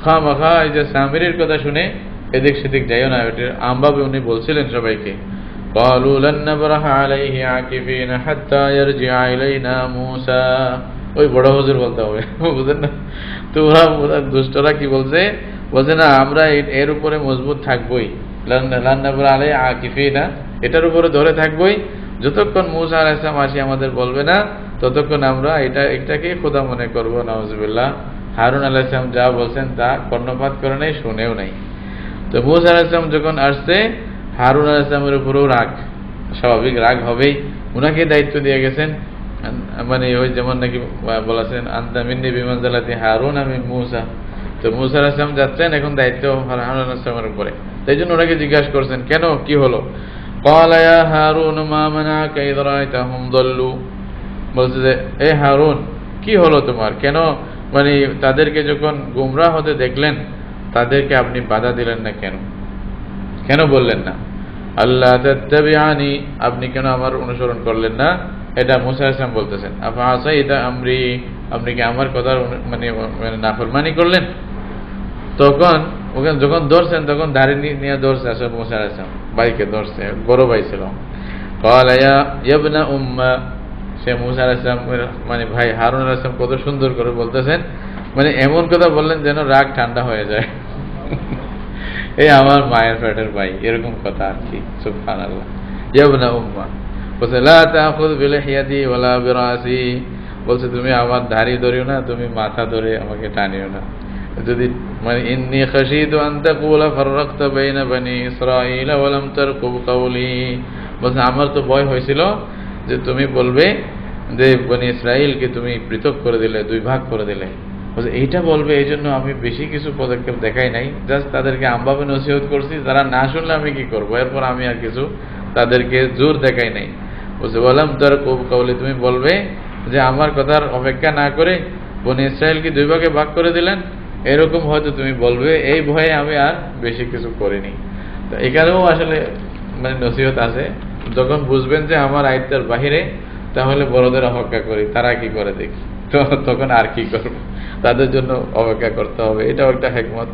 S1: খামাখা এই যে সামিরের কথা শুনে এদিক সেদিক যাইও না, এটা আমভাবে উনি বলছিলেন সবাইকে। ক্বালু লান নাবরাহা আলাইহি আকিফিনা হাত্তা ইয়ারজিআ ইলাইনা মূসা, ওই বড় হুজুর বলতে হবে, বুঝেন না? তোমরা দুষ্টরা কি বলছে, বলছে না আমরা এর উপরে মজবুত থাকবোই, লান নাবরাহা আলাইহি আকিফিনা, এটার উপরে ধরে থাকবোই, যতক্ষণ মূসা আলাইহিস সালাম আসি আমাদের বলবে না ততক্ষণ আমরা এটাকে খোদা মনে করবো। নাউযুবিল্লাহ। হারুন আলাইহিস সালাম যা বলছেন তা কর্ণপাত করে নাই, শুনেও নাই। তো মূসা আলাইহিস সালাম যখন আসছে, হারুন আলাইহিস সালামের উপরেও রাগ, স্বাভাবিক রাগ হবেই, উনাকে দায়িত্ব দিয়ে গেছেন, মানে ওই যেমন নাকি বলেছেন আনতা মিন্নি বিমানজালাতি হারুন আমি মূসা। তো মূসা আলাইহিস সালাম যাচ্ছেন এখন দায়িত্ব হারুন আলাইহিস সালামের উপরে, তাই জন্য ওনাকে জিজ্ঞাসা করছেন কেন, কি হলো? ক্বালা ইয়া হারুন মা মানাকা ইয রাআইতাহুম দাল্লু, বলছে যে এ হারুন কি হলো তোমার, কেন মানে তাদেরকে যখন গুমরাহ হতে দেখলেন তাদেরকে আপনি বাধা দিলেন না কেন? কেন বললেন না আল্লাহ তাত্তাবিআনি, আপনি কেন আমার অনুসরণ করলেন না? এটা মুসা আলাইহিস সালাম বলতেছেন। আফা আসাইতা আমরি, আপনি কি আমার কথার মানে নাফরমানি করলেন? তখন ওখানে যখন ধরছেন তখন দাড়ি নিয়ে ধরছে আসলে মুসা আলাইহিস সালাম, ভাইকে ধরছে, বড় ভাই ছিল। ক্বালা ইয়া ইবনা উম্মা, সে মুসা আলাইহিস সালামের মানে ভাই হারুন আলাইহিস সালাম কত সুন্দর করে বলতেছেন, মানে এমন কথা বললেন যেন রাগ ঠান্ডা হয়ে যায়। এই আমার মায়ের পেটের ভাই, এরকম কথা আর কি। সুবহানাল্লাহ। ইয়া ইবনা উম্মা, বলছে লা তাখুয বিলিহিয়াতি ওয়ালা বিরাসি, বলছে তুমি আমার দাড়ি ধরিও না, তুমি মাথা ধরে আমাকে টানিও না। যদি মানে ইন্নী খাশিতু আন তাকুলা ফাররাকতা বাইনা বনি ইসরাঈল ওয়া লাম তারকুব কাওলি, বলছে আমার তো ভয় হয়েছিল যে তুমি বলবে যে বনি ইসরাঈলকে তুমি পৃথক করে দিলে, দুই ভাগ করে দিলে। বলছে এইটা বলবে, এই জন্য আমি বেশি কিছু পদক্ষেপ দেখাই নাই, জাস্ট তাদেরকে আমভাবে নসিহত করছি, তারা না শুনলে আমি কি করবো, এরপর আমি আর কিছু তাদেরকে জোর দেখাই নাই। বলছে ওয়ালাম তারকুব কাওলি, তুমি বলবে যে আমার কথার অপেক্ষা না করে বনি ইসরাঈলকে দুই ভাগে ভাগ করে দিলেন, এরকম হয়তো তুমি বলবে, এই ভয়ে আমি আর বেশি কিছু করিনি। তো এখানেও আসলে মানে নসিহত আছে, যখন বুঝবেন যে আমার আয়ত্তের বাহিরে, তাহলে বড়দের অপেক্ষা করি, তারা কি করে দেখি, তো তখন আর কি করব, তাদের জন্য অপেক্ষা করতে হবে, এটাও একটা হিকমত।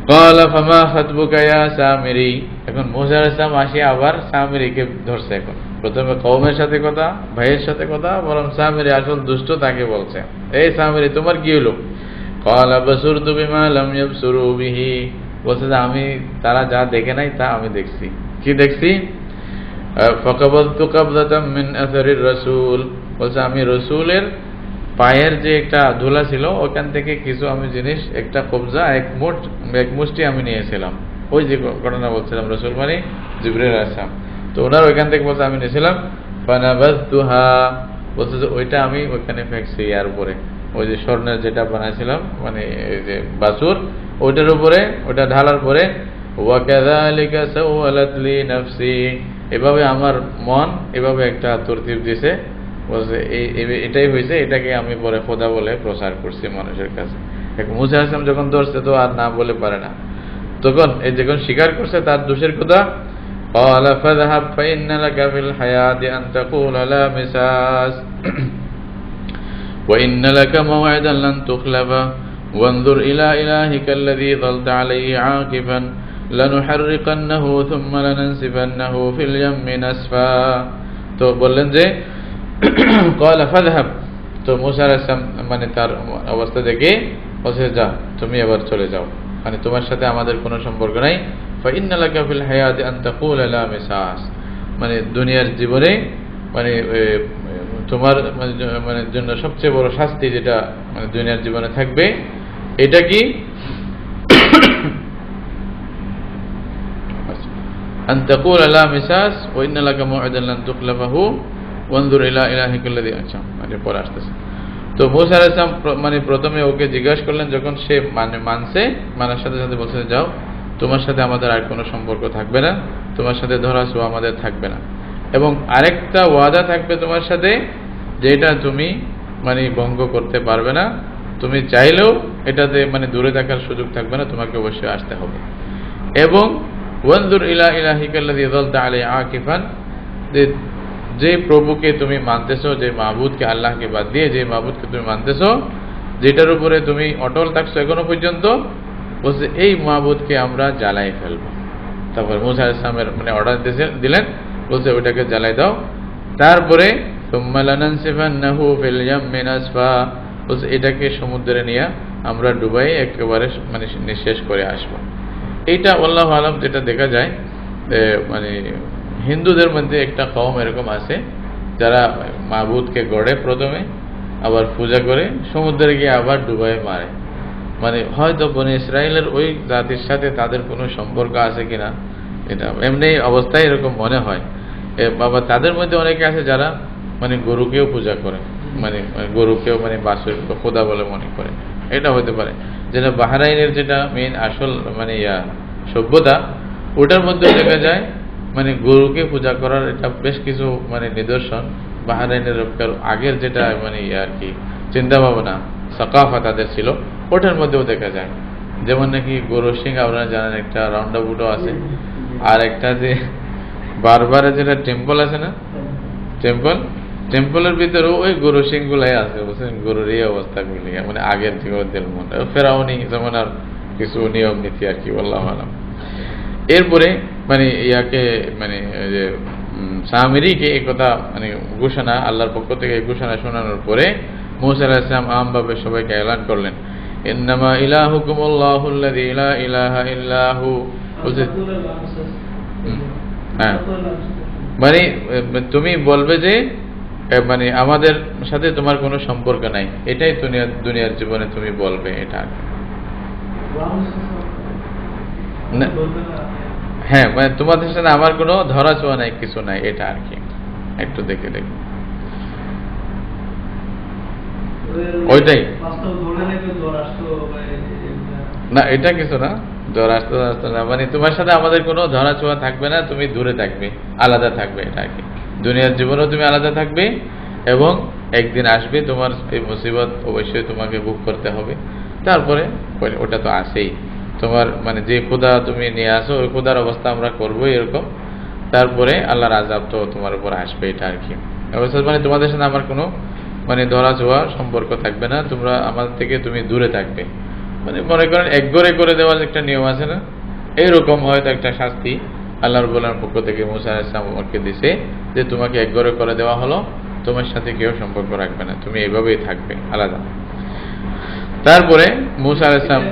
S1: ক্বালা ফামা খাতবুকা ইয়া সামিরি, এখন মুসা আলাইহিস সালাম আসি আবার সামিরিকে ধরছে। এখন প্রথমে কওমের সাথে কথা, ভাইয়ের সাথে কথা, বরং সামিরি আসল দুষ্ট তাকে বলছে, এই সামিরি তোমার কি হলো? ক্বালা বাসুরতু বিমা লাম ইয়াবসুরু বিহি, বলছে যে আমি তারা যা দেখে নাই তা আমি দেখছি। কি দেখছি? ফাকাবাদতু কাবদাতাম মিন আসারির রাসূল, বলছে আমি রাসূলের পায়ের যে একটা ধুলা ছিল ওখান থেকে কিছু আমি জিনিস, একটা কবজা, এক মুষ্টি আমি নিয়েছিলাম। ওই যে ঘটনা বলছিলাম, রাসূল মানে জিবরাইল আলাইহিস সালাম, তো ওনার ওইখান থেকে বলছে আমি নিয়েছিলাম। ফানাবাযতুহা, বলছে যে ওইটা আমি ওইখানে ফেকছি, আর উপরে ওই যে স্বর্ণের যেটা বানাইছিলাম মানে এই যে বাছুর, ওইটার উপরে, ওইটা ঢালার পরে ওয়া কাযালিকা সাওয়ালাত লি নাফসি, এভাবে আমার মন এভাবে একটা তরতিব দিয়েছে, বলছে এটাই হয়েছে, এটাকে আমি পরে খোদা বলে প্রচার করছি মানুষের কাছে। মুসা আলাইহিস সালাম যখন ধরছে তো আর না বলে পারে না, তখন এই যখন স্বীকার করছে তার দোষের কথা, ক্বালা ফাযহাব ফাইন্না লাকা ফিল হায়াতি আন তাকুলা লা মিসাস ওয়া ইন্না লাকা মাও'ইদান লান তুখলাফা ওয়ানজুর ইলা ইলাহিকা আল্লাযী যালতা আলাইহি আকিফান লানুহাররিকান্নাহু থুম্মা লানানসিফান্নাহু ফিল ইয়াম্মি নাসফা। তো বললেন যে ক্বালা ফাযহাব, তো মুসা আলাইহিস সালাম মানে তার অবস্থা দেখে বলছে যা তুমি এবার চলে যাও, মানে তোমার সাথে আমাদের কোনো সম্পর্ক নাই। ফাইন্না লাকা ফিল হায়াতি আন তাকুলা লা মিসাস, মানে দুনিয়ার জীবনে মানে তোমার মানে জন্য সবচেয়ে বড় শাস্তি যেটা মানে দুনিয়ার জীবনে থাকবে, এটা কি? আন তাকুলা লা মিসাস ওয়া ইন্না লাকা মাও'ইদান লান তুখলাফাহু ওয়ানজুর ইলা ইলাহিকা আল্লাযী, আচ্ছা মানে পরে আসতেছে। তো মুসা আলাইহিস সালাম মানে প্রথমে ওকে জিজ্ঞাসা করলেন, যখন সে মানছে, মানার সাথে সাথে বলছে যাও তোমার সাথে আমাদের আর কোনো সম্পর্ক থাকবে না, তোমার সাথে ধরাছোঁয়া আমাদের থাকবে না, এবং আরেকটা ওয়াদা থাকবে তোমার সাথে, যেটা তুমি মানে ভঙ্গ করতে পারবে না, তুমি চাইলেও এটাতে মানে দূরে থাকার সুযোগ থাকবে না, তোমাকে অবশ্যই আসতে হবে। এবং ওয়ানজুর ইলা ইলাহিকা আল্লাযী যালতা আলাইহি আকিফান, যে প্রভুকে তুমি মানতেছো, যে মাবুদকে, আল্লাহকে বাদ দিয়ে যে মাবুদকে তুমি মানতেছো, যেটার উপরে তুমি অটল থাকছো এখনো পর্যন্ত, বলছে এই মাবুদকে আমরা জ্বালাই ফেলবো। তারপর মুসা আলাইহিস সালামের মানে অর্ডার দিলেন, বলছে ওইটাকে জ্বালাই দাও। তারপরে থুম্মা লানানসিফান্নাহু ফিল ইয়াম্মি নাসফা, বলছে এটাকে সমুদ্রে নিয়ে আমরা ডুবাই একেবারে মানে নিঃশেষ করে আসবো। এইটা আল্লাহু আলাম যেটা দেখা যায় মানে হিন্দুদের মধ্যে একটা কওম এরকম আছে যারা মাবুদকে গড়ে প্রথমে, আবার পূজা করে, সমুদ্রে গিয়ে আবার ডুবাই মারে। মানে হয়তো বনি ইসরাইলের ওই জাতির সাথে তাদের কোনো সম্পর্ক আছে কিনা, এটা এমনি অবস্থায় এরকম মনে হয়। বাবা তাদের মধ্যে অনেকে আছে যারা মানে গরুকেও পূজা করে, মানে গরুকেও মানে বাসুর খোদা বলে মনে করে, এটা হতে পারে। যেটা বাহরাইনের যেটা মেইন আসল মানে সভ্যতা, ওটার মধ্যে দেখা যায় মানে গরুকে পূজা করার এটা বেশ কিছু মানে নিদর্শন বাহরাইনের আগের যেটা মানে আর কি চিন্তা ভাবনা সাকাফা তাদের ছিল, ওটার মধ্যেও দেখা যায়। যেমন নাকি গরু সিং আপনারা জানেন একটা রাউন্ডাবুটও আছে, আর একটা যে বারবারে যেটা টেম্পল আছে না, টেম্পলের ভিতরেও ওই গরু সিং গুলাই আছে, বুঝছেন, গরুর এই অবস্থাগুলি মানে আগের থেকে ফেরাউনি যেমন আর কিছু নিয়ম নীতি আর কি, আল্লাহু আলাম। এরপরে মানে ইয়াকে মানে যে সামিরীকে এই কথা মানে ঘোষণা, আল্লাহর পক্ষ থেকে এই ঘোষণা শোনানোর পরে মূসা আলাইহিস সালাম আমভাবে সবাইকে এলান করলেন, ইন্নামা ইলাহুকুমুল্লাহুল্লাযী লা ইলাহা ইল্লাহু। হ্যাঁ, মানে তুমি বলবে যে মানে আমাদের সাথে তোমার কোনো সম্পর্ক নাই, এটাই দুনিয়ার জীবনে তুমি বলবে এটা। হ্যাঁ, মানে তোমাদের সাথে আমার কোনো ধরা ছোঁয়া নাই, কিছু নাই, এটা আর কি। একটু দেখে দেখো ওইটাই না, এটা কিছু না, জ্বর আসতে আসতে না, মানে তোমার সাথে আমাদের কোনো ধরা ছোঁয়া থাকবে না, তুমি দূরে থাকবে, আলাদা থাকবে, এটা আর কি। দুনিয়ার জীবনেও তুমি আলাদা থাকবে এবং একদিন আসবে তোমার এই মুসিবত অবশ্যই তোমাকে ভোগ করতে হবে। তারপরে ওটা তো আসেই, তোমার মানে যে খোদা তুমি নিয়ে আসো ওই খোদার অবস্থা আমরা করবো এরকম। তারপরে আল্লাহর আযাব তো তোমার উপর আসবে, এটা আর কি। অবস্থা মানে তোমাদের সাথে আমার কোনো মানে ধরা ছোঁয়া সম্পর্ক থাকবে না, তোমরা আমার থেকে তুমি দূরে থাকবে। মানে মনে করেন একঘরে করে দেওয়ার একটা নিয়ম আছে না, এইরকম হয়তো একটা শাস্তি আল্লাহ রাব্বুল আলামিনের পক্ষ থেকে মূসা আলাইহিস সালামকে দিয়েছে যে তোমাকে একঘরে করে দেওয়া হলো, তোমার সাথে কেউ সম্পর্ক রাখবে না, তুমি এইভাবেই থাকবে আলাদা। তারপরে মূসা আলাইহিস সালাম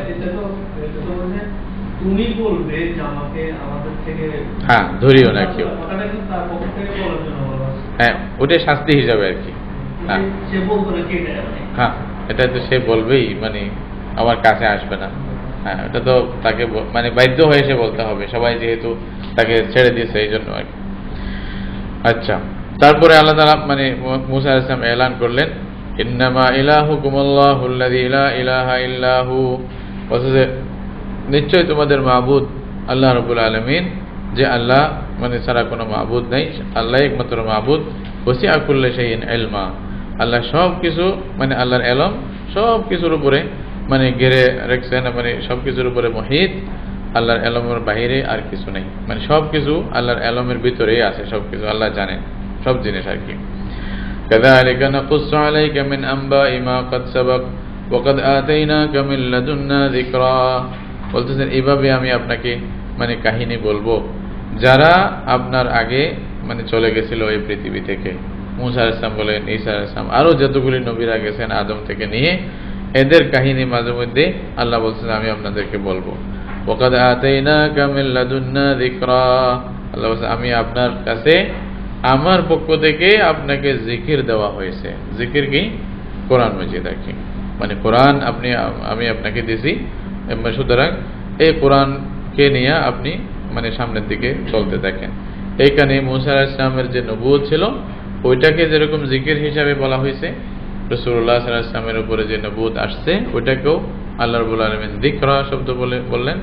S2: তুমি বলবে যে আমাকে আমাদের থেকে
S1: হ্যাঁ ধরিও না কেউ, হ্যাঁ ওটা শাস্তি হিসাবে আর কি। হ্যাঁ
S2: সে বলতো না কি এটা,
S1: হ্যাঁ এটা তো সে বলবেই, মানে আমার কাছে আসবে না। হ্যাঁ এটা তো তাকে মানে বাধ্য হয়ে সে বলতে হবে, সবাই যেহেতু তাকে ছেড়ে দিয়েছে এই জন্য আর কি। আচ্ছা, তারপরে আল্লাহ তাআলা মানে মূসা আলাইহিস সালাম এলান করলেন, ইন্নামা ইলাহুকুমুল্লাহুল্লাযী লা ইলাহা ইল্লাহু, অথচ নিশ্চয় তোমাদের মাবুদ আল্লাহ রাব্বুল আলামিন, যে আল্লাহ মানে ছাড়া কোনো মাবুদ নাই, আল্লাহ একমাত্র মাবুদ। ওয়াসিআ কুল্লা শাইইন ইলমা, আল্লাহ সব কিছু মানে আল্লাহর এলম সব কিছুর উপরে মানে ঘিরে রাখছেন, মানে সব কিছুর উপরে মুহিত, আল্লাহর এলমের বাইরে আর কিছু নেই, মানে সব কিছু আল্লাহর এলমের ভিতরেই আছে, সব কিছু আল্লাহ জানেন সব জিনিস আর কি। কাযালিকা নাকুসসু আলাইকা মিন আমবাই মা ক্বাদ সাবাক ওয়া ক্বাদ আতাইনাকা মিন লাদুন্না যিকরা, বলতেছেন এইভাবে আমি আপনাকে মানে কাহিনী বলবো যারা আপনার আগে মানে চলে গেছিল এই পৃথিবী থেকে। মূসা আলাইহিস সালাম বলেন, ঈসা আলাইহিস সালাম, আরো যতগুলি নবীরা গেছেন আদম থেকে নিয়ে, এদের কাহিনী মাঝে মধ্যে আল্লাহ বলছেন আমি আপনাদেরকে বলবো। ওয়াকাদ আতাইনাকা মিন লাদুন্না যিকরা, আল্লাহ বলছেন আমি আপনার কাছে আমার পক্ষ থেকে আপনাকে জিকির দেওয়া হয়েছে। জিকির কি? কোরআন মাজিদ আর কি, মানে কোরআন আমি আপনাকে দিয়েছি, সুতরাং এই কোরআনকে নিয়ে আপনি মানে সামনের দিকে চলতে থাকেন। এইখানে মূসা আলাইহিস সালামের যে নবুয়ত ছিল ওইটাকে যেরকম জিকির হিসাবে বলা হয়েছে, রাসূলুল্লাহ সাল্লাল্লাহু আলাইহি ওয়াসাল্লামের উপরে যে নবুয়ত আসছে ওইটাকেও আল্লাহ রাব্বুল আলামিন যিকরা শব্দ বললেন।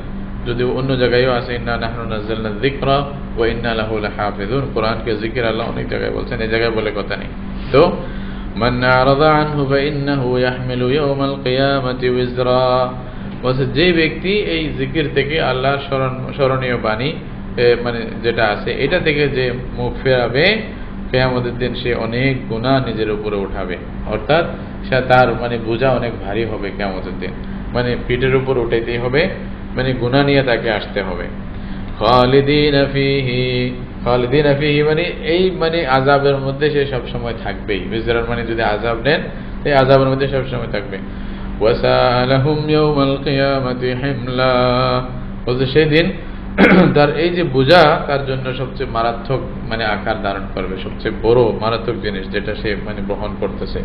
S1: যদিও অন্য জায়গায়ও আছে, ইন্না নাহনু নাযালনা যিকরা ওয়া ইন্না লাহু লাহাফিজুন, কোরআনকে জিকির আল্লাহ অনেক জায়গায় বলছেন, এই জায়গায় বলে কথা নেই। তো মান আরাদা আনহু ফাইন্নাহু ইয়াহমিলু ইয়াওমাল কিয়ামাতি ওয়িজরা, বলছে যে ব্যক্তি এই জিকির থেকে আল্লাহর স্মরণীয় বাণী মানে যেটা আছে এটা থেকে যে মুখ ফেরাবে, কিয়ামতের দিন সে অনেক গুনাহ নিজের উপরে উঠাবে, অর্থাৎ সে তার মানে বোঝা অনেক ভারী হবে কিয়ামতের দিন, মানে পিঠের উপর উঠাইতেই হবে, মানে গুনাহ নিয়ে তাকে আসতে হবে। খালিদিনা ফিহি মানে এই মানে আযাবের মধ্যে সে সব সময় থাকবেই। বিজরার মানে যদি আযাব নেন এই আযাবের মধ্যে সব সময় থাকবে। ওয়াসালাহুম ইয়াউমাল কিয়ামাতি হিমলা, বলতে সেদিন তার এই যে বোঝা তার জন্য সবচেয়ে মারাত্মক মানে আকার ধারণ করবে, সবচেয়ে বড় মারাত্মক জিনিস যেটা সে মানে বহন করতেছে।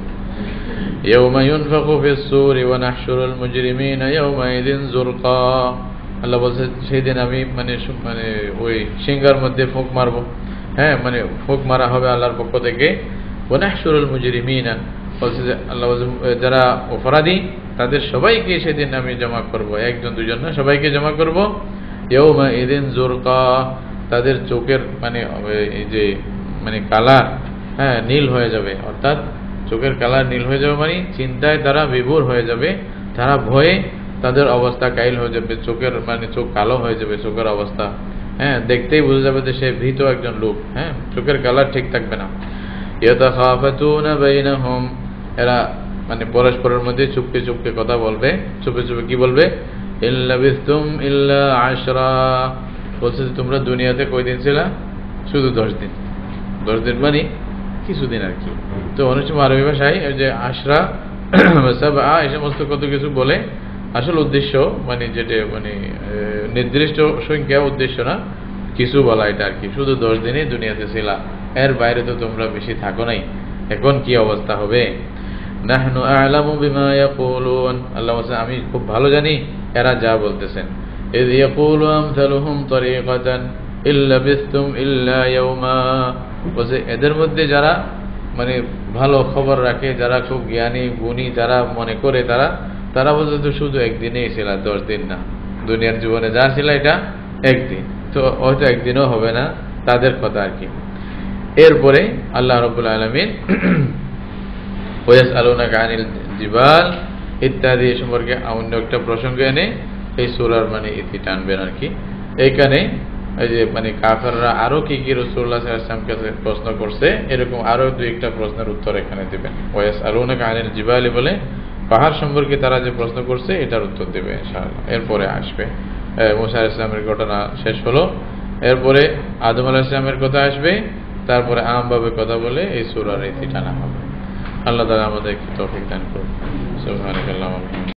S1: ইয়াউমা ইউনফাখু ফিস-সূরি ওয়া নাহশুরুল মুজরিমিনা ইয়াউমাইযিন যুরকা, আল্লাহ বলছে সেদিন আমি মানে ওই সিংহার মধ্যে ফুঁক মারবো, হ্যাঁ মানে ফুঁক মারা হবে আল্লাহর পক্ষ থেকে। ওয়া নাহশুরুল মুজরিমিনা, বলছে যে আল্লাহ যারা অপরাধী তাদের সবাইকে সেদিন আমি জমা করব, একজন দুজন না, সবাইকে জমা করব। ইয়াউমাইযিন যুরকা, তাদের চোখের মানে এই যে মানে কালার হ্যাঁ নীল হয়ে যাবে, অর্থাৎ চোখের কালার নীল হয়ে যাবে মানে চিন্তায় তারা বিভোর হয়ে যাবে, তারা ভয়ে তাদের অবস্থা কাইল হয়ে যাবে, চোখের মানে চোখ কালো হয়ে যাবে, চোখের অবস্থা হ্যাঁ দেখতেই বোঝা যাবে যে সে ভীত একজন লোক, হ্যাঁ চোখের কালার ঠিক থাকবে না। ইয়াতাখাফাতুনা বাইনাহুম, এরা মানে পরস্পরের মধ্যে চুপকে চুপকে কথা বলবে, চুপে চুপে কি বলবে, ইল্লা বিস্তুম ইল্লা আশরা, বলছে যে তোমরা দুনিয়াতে কয়দিন ছিলা, শুধু 10 দিন। 10 দিন মানে কিছুদিন আর কি। তো অনেক সময় আরবি ভাষায় ওই যে আশরা সাবআ এই সমস্ত কত কিছু বলে, আসল উদ্দেশ্য মানে যেটা মানে নির্দিষ্ট সংখ্যা উদ্দেশ্য না, কিছু বলা এটা আর কি, শুধু 10 দিনই দুনিয়াতে ছিলা, এর বাইরে তো তোমরা বেশি থাকো নাই, এখন কি অবস্থা হবে। নাহনু আ'লামু বিমা ইয়াকুলুন, আল্লাহ বলেন আমি খুব ভালো জানি এরা যা বলতেছেন। ইয ইয়াকুলু আমসালুহুম তরিকাতান ইল্লা বিস্তুম ইল্লা ইয়াওমা, বলে এদের মধ্যে যারা মানে ভালো খবর রাখে, যারা খুব জ্ঞানী গুণী, যারা মনে করে তারা বলতে তো শুধু একদিনেই ছিল, 10 দিন না, দুনিয়ার জীবনে যা ছিল এটা একদিন, তো হয়তো একদিনও হবে না, তাদের কথা আর কি। এরপরে আল্লাহ রাব্বুল আলামিন ওয়াসআলুনাকা আনিল জিবাল ইত্যাদি সম্পর্কে অন্য একটা প্রসঙ্গ এনে এই সূরার মানে ইতি টানবেন আর কি। এইখানে এই যে মানে কাফেররা আরো কি কি রাসূলুল্লাহ সাল্লাল্লাহু আলাইহি ওয়াসাল্লামকে কাছে প্রশ্ন করছে, এরকম আরো দুই একটা প্রশ্নের উত্তর এখানে দিবেন। ওয়াসআলুনাকা আনিল জিবালি বলে পাহাড় সম্পর্কে তারা যে প্রশ্ন করছে এটার উত্তর দেবে ইনশাআল্লাহ। এরপরে আসবে মুসা আলাইহিস সালামের ঘটনা শেষ হলো, এরপরে আদম আলাইহিস সালামের কথা আসবে, তারপরে আমভাবে কথা বলে এই সূরার ইতি টানা হবে। আল্লাহ তাআলা আমাদেরকে তৌফিক দান করুন। সুবহানাকাল্লাহুম্মা ওয়া বিহামদিকা।